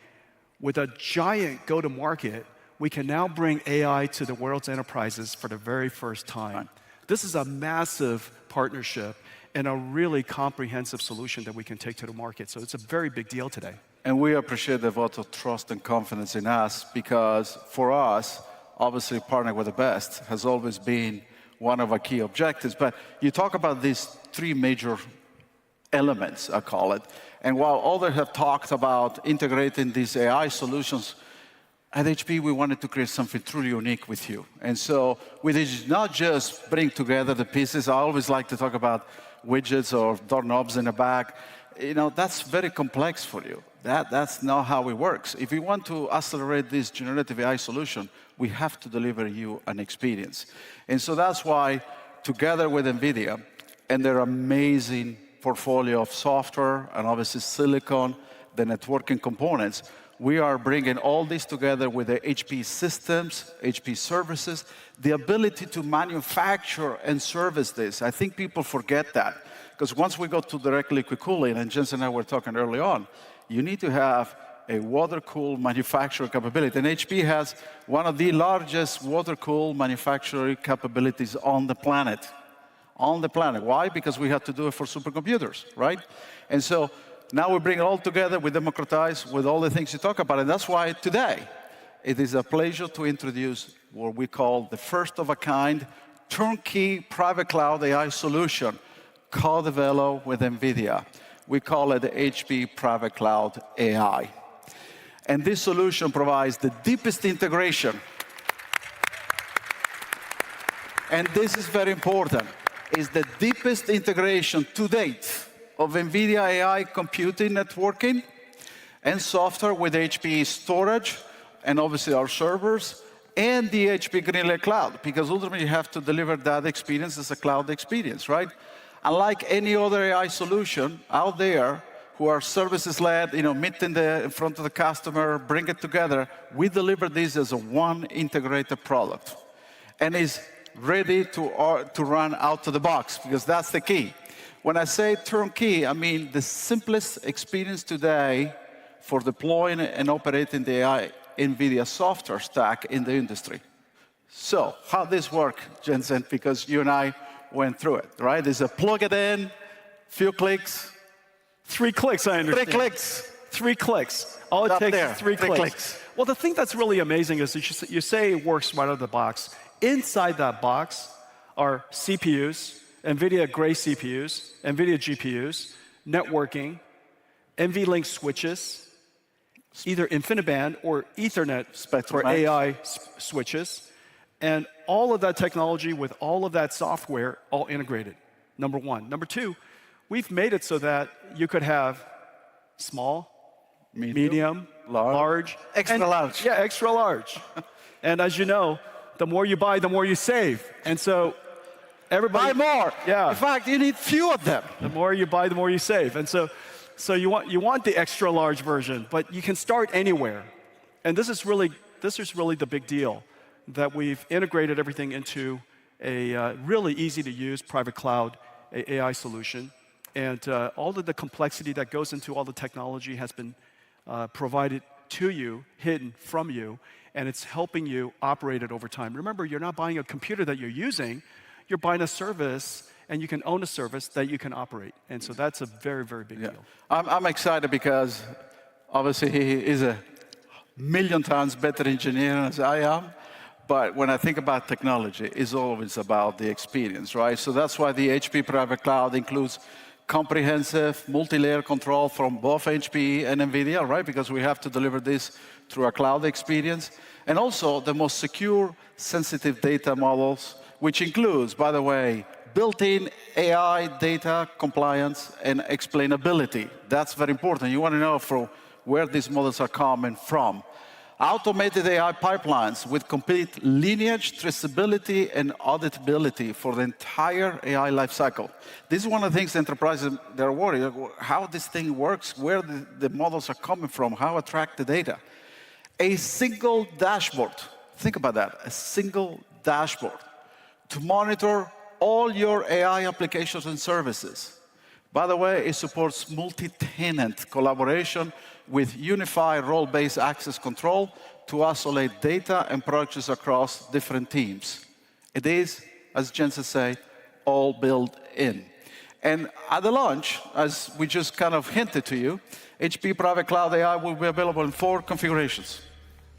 with a giant go-to-market, we can now bring AI to the world's enterprises for the very first time. This is a massive partnership and a really comprehensive solution that we can take to the market. So it's a very big deal today. And we appreciate the vote of trust and confidence in us because for us, obviously partnering with the best has always been one of our key objectives. But you talk about these three major elements, I call it. And while others have talked about integrating these AI solutions, at HP, we wanted to create something truly unique with you. And so we did not just bring together the pieces. I always like to talk about widgets or doorknobs in the back. That's very complex for you. That's not how it works. If we want to accelerate this generative AI solution, we have to deliver you an experience. And so that's why, together with NVIDIA and their amazing portfolio of software and obviously silicon, the networking components, we are bringing all this together with the HP systems, HP services, the ability to manufacture and service this. I think people forget that. Because once we go to direct liquid cooling, and Jensen and I were talking early on, you need to have a water-cooled manufacturing capability. And HP has one of the largest water-cooled manufacturing capabilities on the planet. On the planet. Why? Because we had to do it for supercomputers, right? And so now we bring it all together, we democratize with all the things you talk about. And that's why today it is a pleasure to introduce what we call the first-of-a-kind turnkey private cloud AI solution co-developed with NVIDIA. We call it the HP Private Cloud AI. And this solution provides the deepest integration. And this is very important. It's the deepest integration to date of NVIDIA AI computing, networking, and software with HPE storage, and obviously our servers, and the HP GreenLake Cloud, because ultimately you have to deliver that experience as a cloud experience, right? Unlike any other AI solution out there who are services-led, meet in front of the customer, bring it together. We deliver this as a one integrated product. And is ready to run out of the box, because that's the key. When I say turnkey, I mean the simplest experience today for deploying and operating the AI NVIDIA software stack in the industry. So how this work, Jensen, because you and I went through it, right? There's a plug it in, few clicks. 3 clicks, I understand. 3 clicks. 3 clicks. All it takes is 3 clicks. Well, the thing that's really amazing is that you say it works right out of the box. Inside that box are CPUs, NVIDIA Gray CPUs, NVIDIA GPUs, networking, NVLink switches, either InfiniBand or Ethernet for AI switches, and all of that technology with all of that software all integrated, number one. Number two, we've made it so that you could have small, medium, large. Extra large. Yeah, extra large. And as you know, the more you buy, the more you save. And so everybody— Buy more. Yeah. In fact, you need few of them. The more you buy, the more you save. And so you want the extra large version, but you can start anywhere. And this is really the big deal, that we've integrated everything into a really easy to use private cloud AI solution. And all of the complexity that goes into all the technology has been provided to you, hidden from you, and it's helping you operate it over time. Remember, you're not buying a computer that you're using, you're buying a service, and you can own a service that you can operate. And so that's a very, very big deal. I'm excited because obviously he is a million times better engineer as I am. But when I think about technology, it's always about the experience, right? So that's why the HP Private Cloud includes comprehensive multi-layer control from both HPE and NVIDIA, right? Because we have to deliver this through a cloud experience. And also the most secure, sensitive data models, which includes, by the way, built-in AI data compliance and explainability. That's very important. You want to know from where these models are coming from. Automated AI pipelines with complete lineage, traceability, and auditability for the entire AI lifecycle. This is one of the things enterprises, they're worried, how this thing works, where the models are coming from, how attract the data. A single dashboard, think about that, a single dashboard to monitor all your AI applications and services. By the way, it supports multi-tenant collaboration with unified role-based access control to isolate data and projects across different teams. It is, as Jensen said, all built in. And at the launch, as we just kind of hinted to you, HP Private Cloud AI will be available in 4 configurations.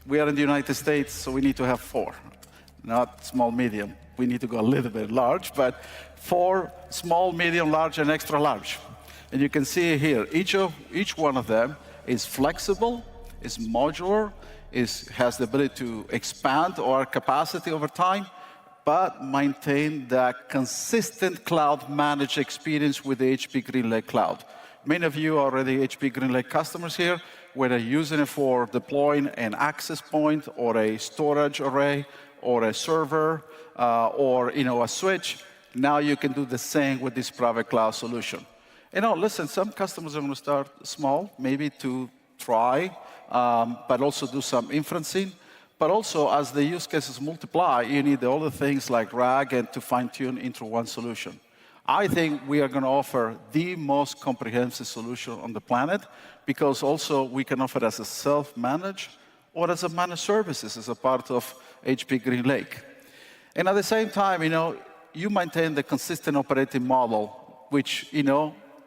We are in the United States, so we need to have 4, not small, medium. We need to go a little bit large, but 4 small, medium, large, and extra large. And you can see here, each one of them is flexible, is modular, has the ability to expand our capacity over time, but maintain that consistent cloud-managed experience with the HP GreenLake Cloud. Many of you are already HP GreenLake customers here, whether using it for deploying an access point or a storage array or a server or a switch. Now you can do the same with this private cloud solution. Listen, some customers are going to start small, maybe to try, but also do some inferencing. But also, as the use cases multiply, you need all the things like RAG and to fine-tune into one solution. I think we are going to offer the most comprehensive solution on the planet, because also we can offer it as a self-managed or as a managed services as a part of HP GreenLake. And at the same time, you maintain the consistent operating model, which,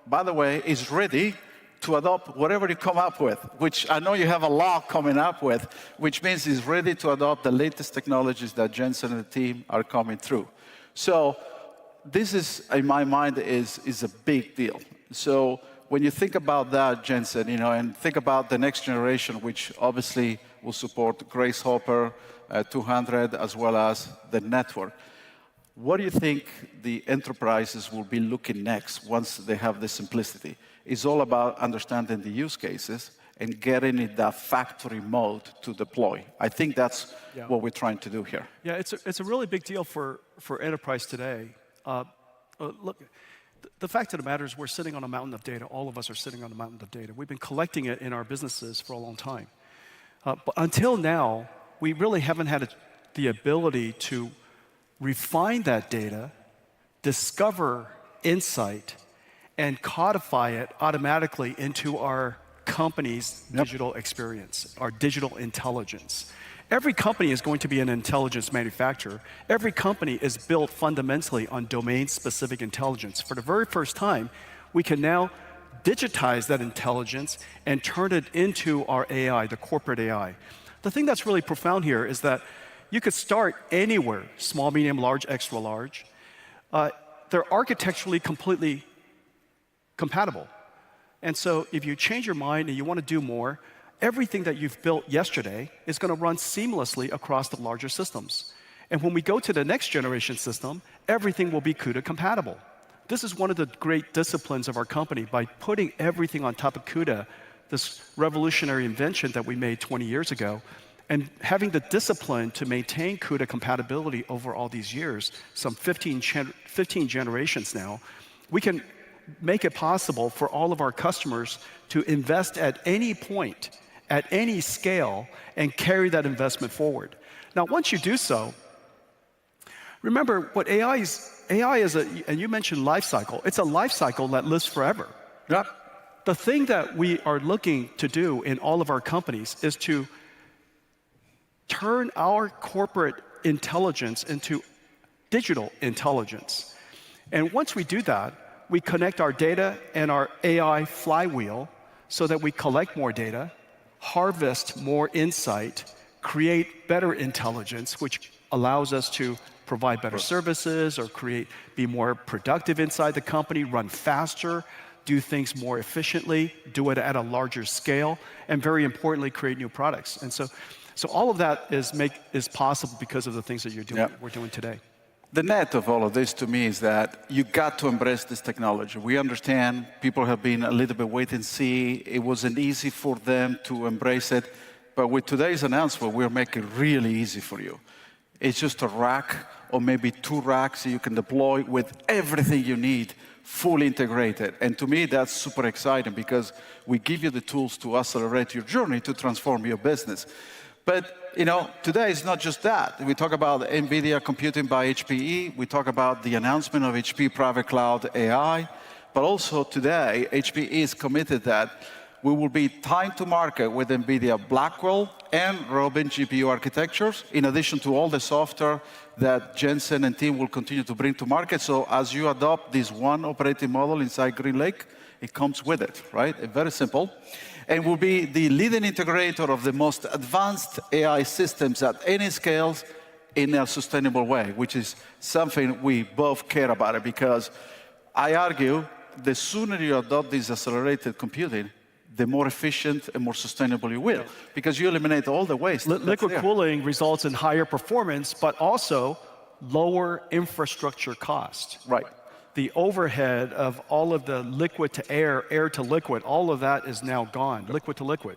by the way, is ready to adopt whatever you come up with, which I know you have a lot coming up with, which means it's ready to adopt the latest technologies that Jensen and the team are coming through. So this is, in my mind, is a big deal. So when you think about that, Jensen, and think about the next generation, which obviously will support Grace Hopper 200 as well as the network. What do you think the enterprises will be looking next once they have this simplicity? It's all about understanding the use cases and getting in that factory mode to deploy. I think that's what we're trying to do here. Yeah, it's a really big deal for enterprise today. Look, The fact of the matter is we're sitting on a mountain of data. All of us are sitting on a mountain of data. We've been collecting it in our businesses for a long time. But until now, we really haven't had the ability to refine that data, discover insight, and codify it automatically into our company's digital experience, our digital intelligence. Every company is going to be an intelligence manufacturer. Every company is built fundamentally on domain-specific intelligence. For the very first time, we can now digitize that intelligence and turn it into our AI, the corporate AI. The thing that's really profound here is that you could start anywhere, small, medium, large, extra large. They're architecturally completely compatible. And so if you change your mind and you want to do more, everything that you've built yesterday is going to run seamlessly across the larger systems. And when we go to the next generation system, everything will be CUDA compatible. This is one of the great disciplines of our company. By putting everything on top of CUDA, this revolutionary invention that we made 20 years ago, and having the discipline to maintain CUDA compatibility over all these years, some 15 generations now, we can make it possible for all of our customers to invest at any point, at any scale, and carry that investment forward. Now, once you do so, remember what AI is, and you mentioned life cycle, it's a life cycle that lives forever. Yeah. The thing that we are looking to do in all of our companies is to turn our corporate intelligence into digital intelligence. And once we do that, we connect our data and our AI flywheel so that we collect more data, harvest more insight, create better intelligence, which allows us to provide better services or be more productive inside the company, run faster, do things more efficiently, do it at a larger scale, and very importantly, create new products. And so all of that is possible because of the things that we're doing today. The net of all of this to me is that you got to embrace this technology. We understand people have been a little bit wait and see. It wasn't easy for them to embrace it. But with today's announcement, we're making it really easy for you. It's just a rack or maybe 2 racks that you can deploy with everything you need fully integrated. And to me, that's super exciting because we give you the tools to accelerate your journey to transform your business. But today is not just that. We talk about NVIDIA computing by HPE. We talk about the announcement of HPE Private Cloud AI. But also today, HPE is committed that we will be time to market with NVIDIA Blackwell and Rubin GPU architectures, in addition to all the software that Jensen and team will continue to bring to market. So as you adopt this one operating model inside GreenLake, it comes with it, right? Very simple. And will be the leading integrator of the most advanced AI systems at any scales in a sustainable way, which is something we both care about it, because I argue the sooner you adopt this accelerated computing, the more efficient and more sustainable you will, because you eliminate all the waste. Liquid cooling results in higher performance, but also lower infrastructure cost. Right. The overhead of all of the liquid to air, air to liquid, all of that is now gone, liquid to liquid.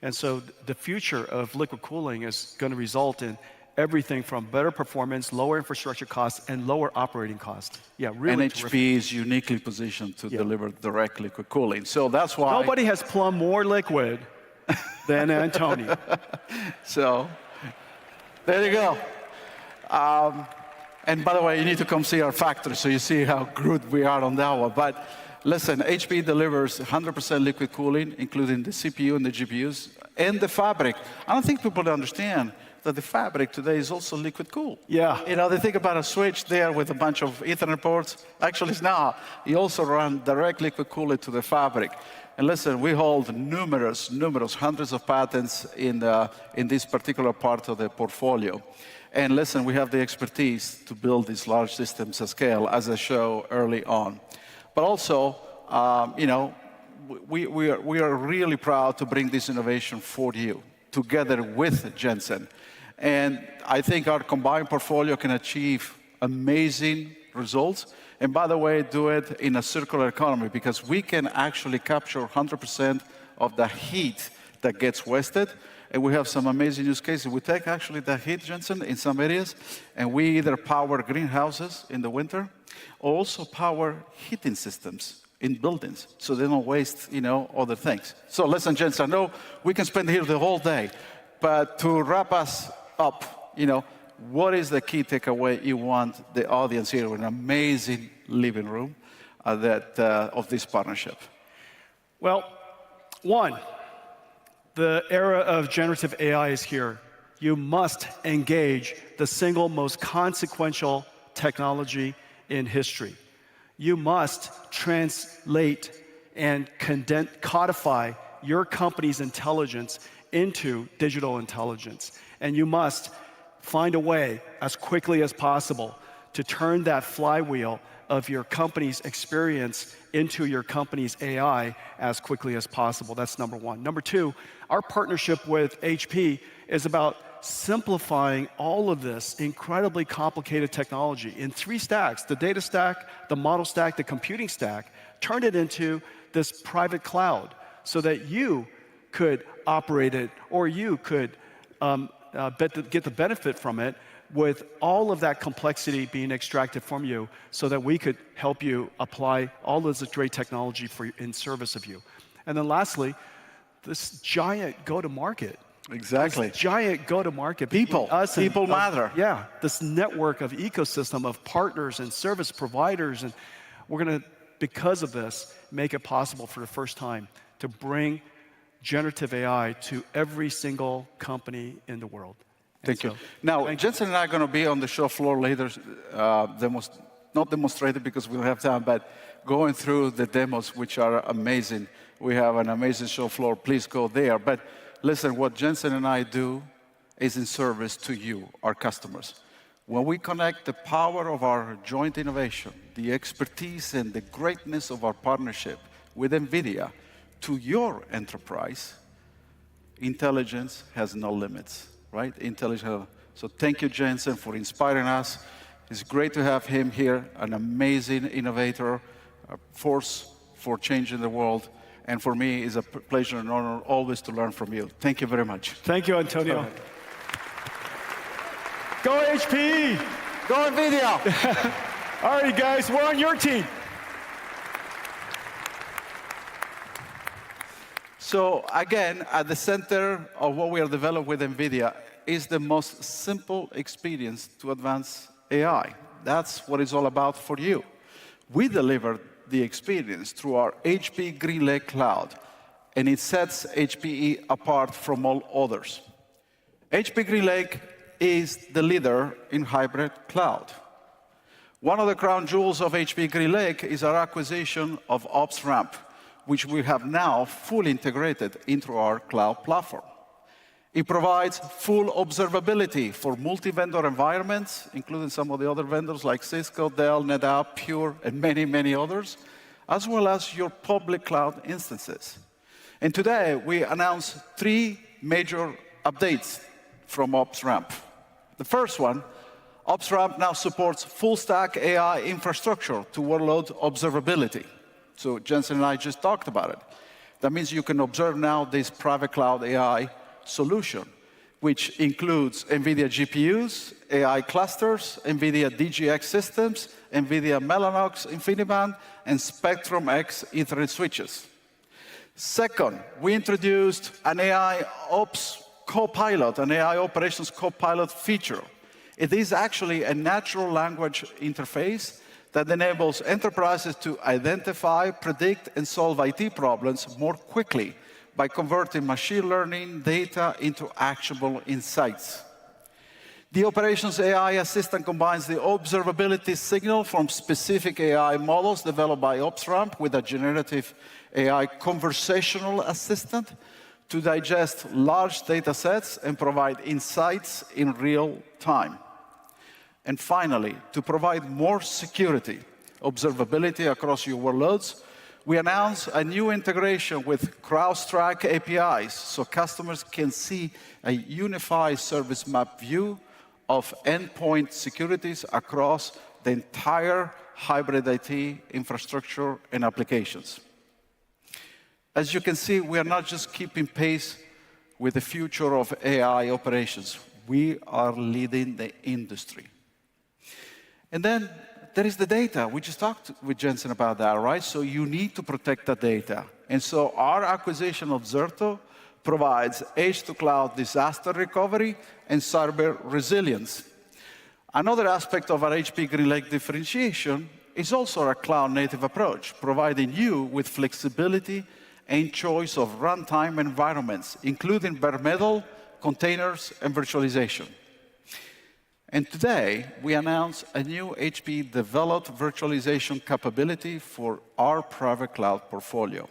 And so the future of liquid cooling is going to result in everything from better performance, lower infrastructure costs, and lower operating costs. Yeah, really. And HPE is uniquely positioned to deliver direct liquid cooling. So that's why nobody has plumbed more liquid than Antonio. So there you go. And by the way, you need to come see our factory so you see how good we are on that one. But listen, HPE delivers 100% liquid cooling, including the CPU and the GPUs, and the fabric. I don't think people understand that the fabric today is also liquid cooled. Yeah. They think about a switch there with a bunch of Ethernet ports. Actually, it's not. You also run direct liquid cooling to the fabric. And listen, we hold numerous, hundreds of patents in this particular part of the portfolio. And listen, we have the expertise to build these large systems at scale, as I showed early on. But also, we are really proud to bring this innovation for you, together with Jensen. And I think our combined portfolio can achieve amazing results. And by the way, do it in a circular economy, because we can actually capture 100% of the heat that gets wasted. and we have some amazing use cases. We take actually the heat, Jensen, in some areas, and we either power greenhouses in the winter, or also power heating systems in buildings, so they don't waste, other things. So listen, Jensen, I know we can spend here the whole day, but to wrap us up, what is the key takeaway you want the audience here with an amazing living room of this partnership? Well, one, the era of generative AI is here. You must engage the single most consequential technology in history. You must translate and codify your company's intelligence into digital intelligence. And you must find a way as quickly as possible to turn that flywheel of your company's experience into your company's AI as quickly as possible. That's number one. Number two, our partnership with HP is about simplifying all of this incredibly complicated technology in 3 stacks: the data stack, the model stack, the computing stack. Turn it into this private cloud so that you could operate it, or you could get the benefit from it with all of that complexity being extracted from you, so that we could help you apply all of this great technology in service of you. And then lastly, this giant go-to-market. Exactly. This giant go-to-market. People matter. Yeah, this network of ecosystem of partners and service providers. And we're going to, because of this, make it possible for the first time to bring generative AI to every single company in the world. Thank you. Now, Jensen and I are going to be on the show floor later, not demonstrated because we don't have time, but going through the demos, which are amazing. We have an amazing show floor. Please go there. But listen, what Jensen and I do is in service to you, our customers. When we connect the power of our joint innovation, the expertise and the greatness of our partnership with NVIDIA to your enterprise, intelligence has no limits. Right? Intelligent. So thank you, Jensen, for inspiring us. It's great to have him here, an amazing innovator, a force for changing the world. And for me, it's a pleasure and honor always to learn from you. Thank you very much. Thank you, Antonio. Go HPE! Go NVIDIA! All right, guys, we're on your team. So again, at the center of what we are developing with NVIDIA is the most simple experience to advance AI. That's what it's all about for you. We deliver the experience through our HPE GreenLake cloud, and it sets HPE apart from all others. HPE GreenLake is the leader in hybrid cloud. One of the crown jewels of HPE GreenLake is our acquisition of OpsRamp, which we have now fully integrated into our cloud platform. It provides full observability for multi-vendor environments, including some of the other vendors like Cisco, Dell, NetApp, Pure, and many, many others, as well as your public cloud instances. And today, we announced 3 major updates from OpsRamp. The first one, OpsRamp now supports full-stack AI infrastructure to workload observability. So Jensen and I just talked about it. That means you can observe now this private cloud AI solution, which includes NVIDIA GPUs, AI clusters, NVIDIA DGX systems, NVIDIA Mellanox InfiniBand, and Spectrum-X Ethernet switches. Second, we introduced an AI Ops Copilot, an AI Operations Copilot feature. It is actually a natural language interface that enables enterprises to identify, predict, and solve IT problems more quickly by converting machine learning data into actionable insights. The Operations AI Assistant combines the observability signal from specific AI models developed by OpsRamp with a generative AI conversational assistant to digest large data sets and provide insights in real time. And finally, to provide more security, observability across your workloads, we announced a new integration with CrowdStrike APIs so customers can see a unified service map view of endpoint securities across the entire hybrid IT infrastructure and applications. As you can see, we are not just keeping pace with the future of AI operations. We are leading the industry. And then there is the data. We just talked with Jensen about that, right? So you need to protect the data. And so our acquisition of Zerto provides edge-to-cloud disaster recovery and cyber resilience. Another aspect of our HP GreenLake differentiation is also our cloud-native approach, providing you with flexibility and choice of runtime environments, including bare metal, containers, and virtualization. And today, we announce a new HP-developed virtualization capability for our private cloud portfolio.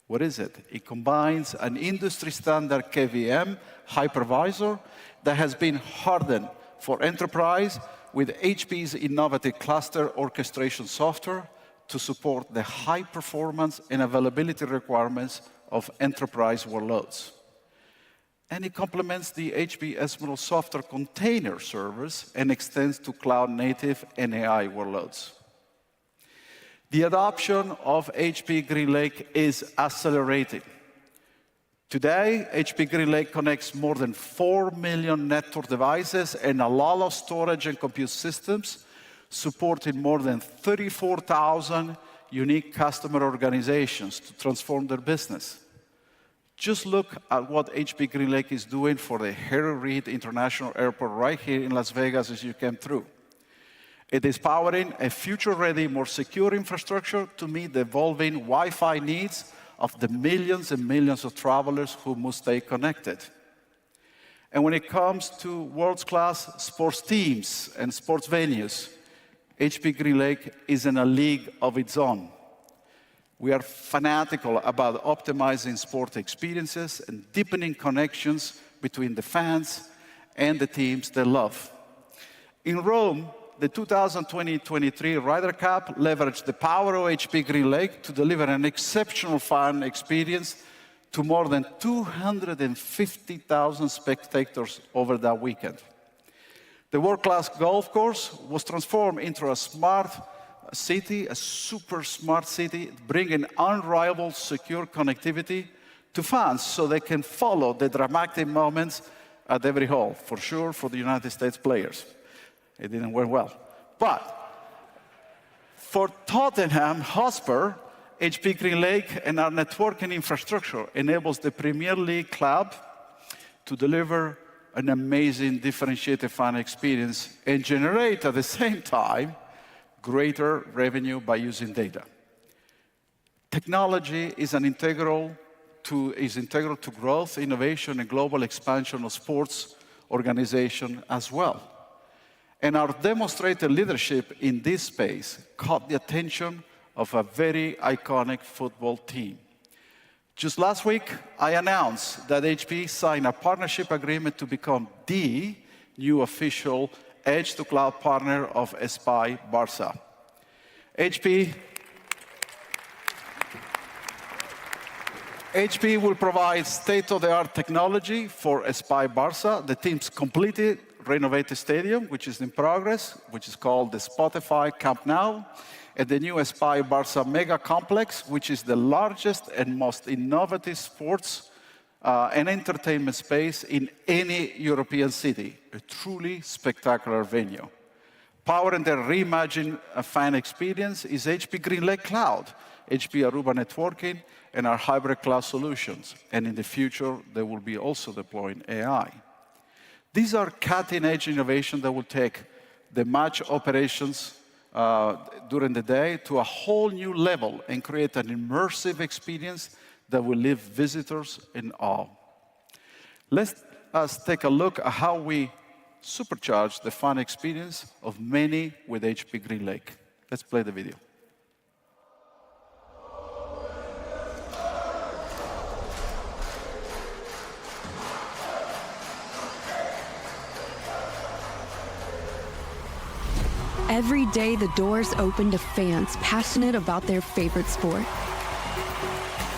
What is it? It combines an industry-standard KVM hypervisor that has been hardened for enterprise with HP's innovative cluster orchestration software to support the high performance and availability requirements of enterprise workloads. And it complements the HP Esmeralda software container service and extends to cloud-native and AI workloads. The adoption of HP GreenLake is accelerating. Today, HP GreenLake connects more than 4 million network devices and a lot of storage and compute systems, supporting more than 34,000 unique customer organizations to transform their business. Just look at what HP GreenLake is doing for the Harry Reid International Airport right here in Las Vegas as you came through. It is powering a future-ready, more secure infrastructure to meet the evolving Wi-Fi needs of the millions and millions of travelers who must stay connected. And when it comes to world-class sports teams and sports venues, HP GreenLake is in a league of its own. We are fanatical about optimizing sport experiences and deepening connections between the fans and the teams they love. In Rome, the 2020-23 Ryder Cup leveraged the power of HP GreenLake to deliver an exceptional fan experience to more than 250,000 spectators over that weekend. The world-class golf course was transformed into a smart city, a super smart city, bringing unrivaled secure connectivity to fans so they can follow the dramatic moments at every hole, for sure, for the United States players. It didn't work well. But for Tottenham Hotspur, HP GreenLake and our networking infrastructure enables the Premier League club to deliver an amazing differentiated fan experience and generate at the same time greater revenue by using data. Technology is integral to growth, innovation, and global expansion of sports organization as well. And our demonstrated leadership in this space caught the attention of a very iconic football team. Just last week, I announced that HP signed a partnership agreement to become the new official edge-to-cloud partner of SPY Barça. HP will provide state-of-the-art technology for SPY Barça, the team's completely renovated stadium, which is in progress, which is called the Spotify Camp Nou, and the new SPY Barça Mega Complex, which is the largest and most innovative sports and entertainment space in any European city, a truly spectacular venue. Powering the reimagined fan experience is HP GreenLake Cloud, HP Aruba Networking, and our hybrid cloud solutions. And in the future, they will be also deploying AI. These are cutting-edge innovations that will take the match operations during the day to a whole new level and create an immersive experience that will leave visitors in awe. Let us take a look at how we supercharge the fan experience of many with HP GreenLake. Let's play the video. Every day, the doors open to fans passionate about their favorite sport.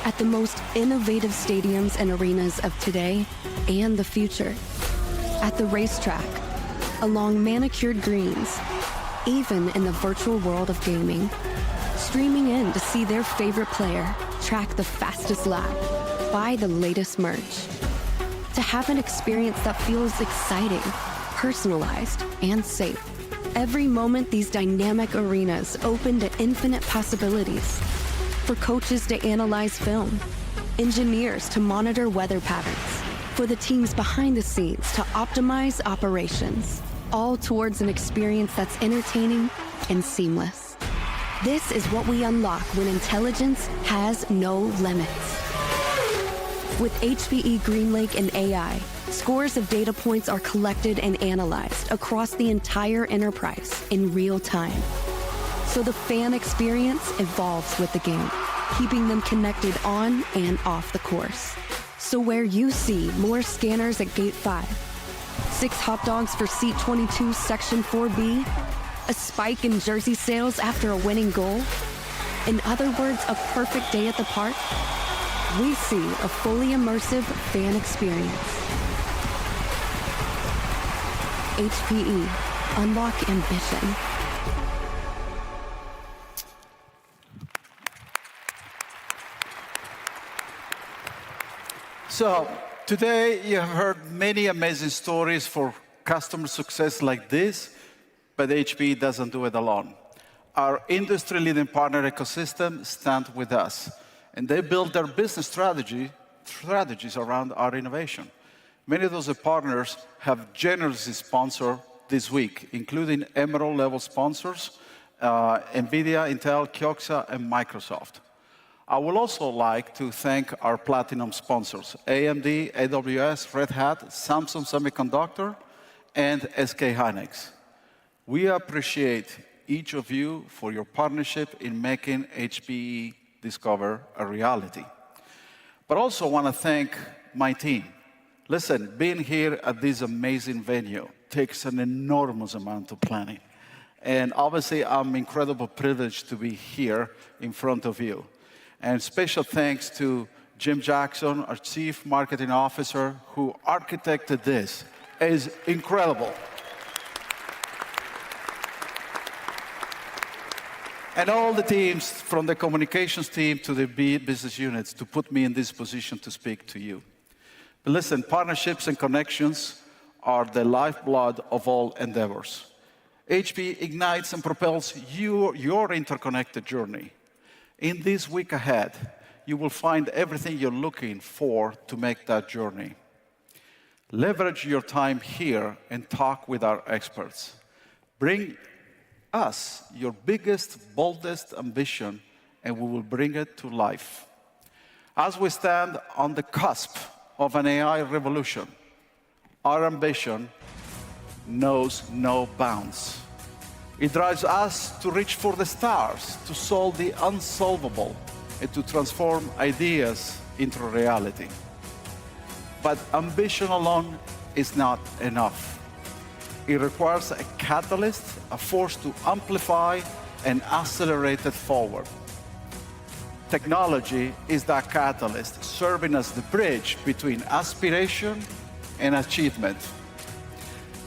At the most innovative stadiums and arenas of today and the future. At the racetrack, along manicured greens, even in the virtual world of gaming. Streaming in to see their favorite player, track the fastest lap, buy the latest merch. to have an experience that feels exciting, personalized, and safe. Every moment, these dynamic arenas open to infinite possibilities. For coaches to analyze film, engineers to monitor weather patterns, for the teams behind the scenes to optimize operations, all towards an experience that's entertaining and seamless. This is what we unlock when intelligence has no limits. With HPE GreenLake and AI, scores of data points are collected and analyzed across the entire enterprise in real time. So the fan experience evolves with the game, keeping them connected on and off the course. So where you see more scanners at Gate 5, 6 hot dogs for Seat 22, Section 4B, a spike in jersey sales after a winning goal, in other words, a perfect day at the park, we see a fully immersive fan experience. HPE, unlock ambition. So today you have heard many amazing stories for customer success like this, but HPE doesn't do it alone. Our industry-leading partner ecosystem stands with us, and they build their business strategies around our innovation. Many of those partners have generously sponsored this week, including Emerald-level sponsors, NVIDIA, Intel, Kioxia, and Microsoft. I would also like to thank our platinum sponsors, AMD, AWS, Red Hat, Samsung Semiconductor, and SK Hynix. We appreciate each of you for your partnership in making HPE Discover a reality. But also want to thank my team. Listen, being here at this amazing venue takes an enormous amount of planning. And obviously, I'm incredibly privileged to be here in front of you. And special thanks to Jim Jackson, our Chief Marketing Officer, who architected this. It is incredible. And all the teams, from the communications team to the business units, to put me in this position to speak to you. But listen, partnerships and connections are the lifeblood of all endeavors. HPE ignites and propels your interconnected journey. In this week ahead, you will find everything you're looking for to make that journey. Leverage your time here and talk with our experts. Bring us your biggest, boldest ambition, and we will bring it to life. As we stand on the cusp of an AI revolution, our ambition knows no bounds. It drives us to reach for the stars, to solve the unsolvable, and to transform ideas into reality. But ambition alone is not enough. It requires a catalyst, a force to amplify and accelerate it forward. Technology is that catalyst, serving as the bridge between aspiration and achievement.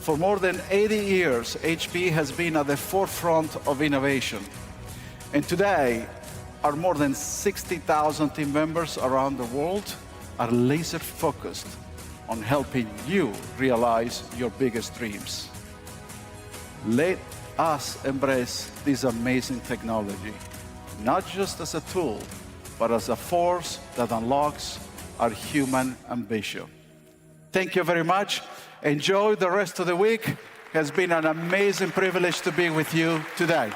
For more than 80 years, HPE has been at the forefront of innovation. And today, our more than 60,000 team members around the world are laser-focused on helping you realize your biggest dreams. Let us embrace this amazing technology, not just as a tool, but as a force that unlocks our human ambition. Thank you very much. Enjoy the rest of the week. It has been an amazing privilege to be with you today.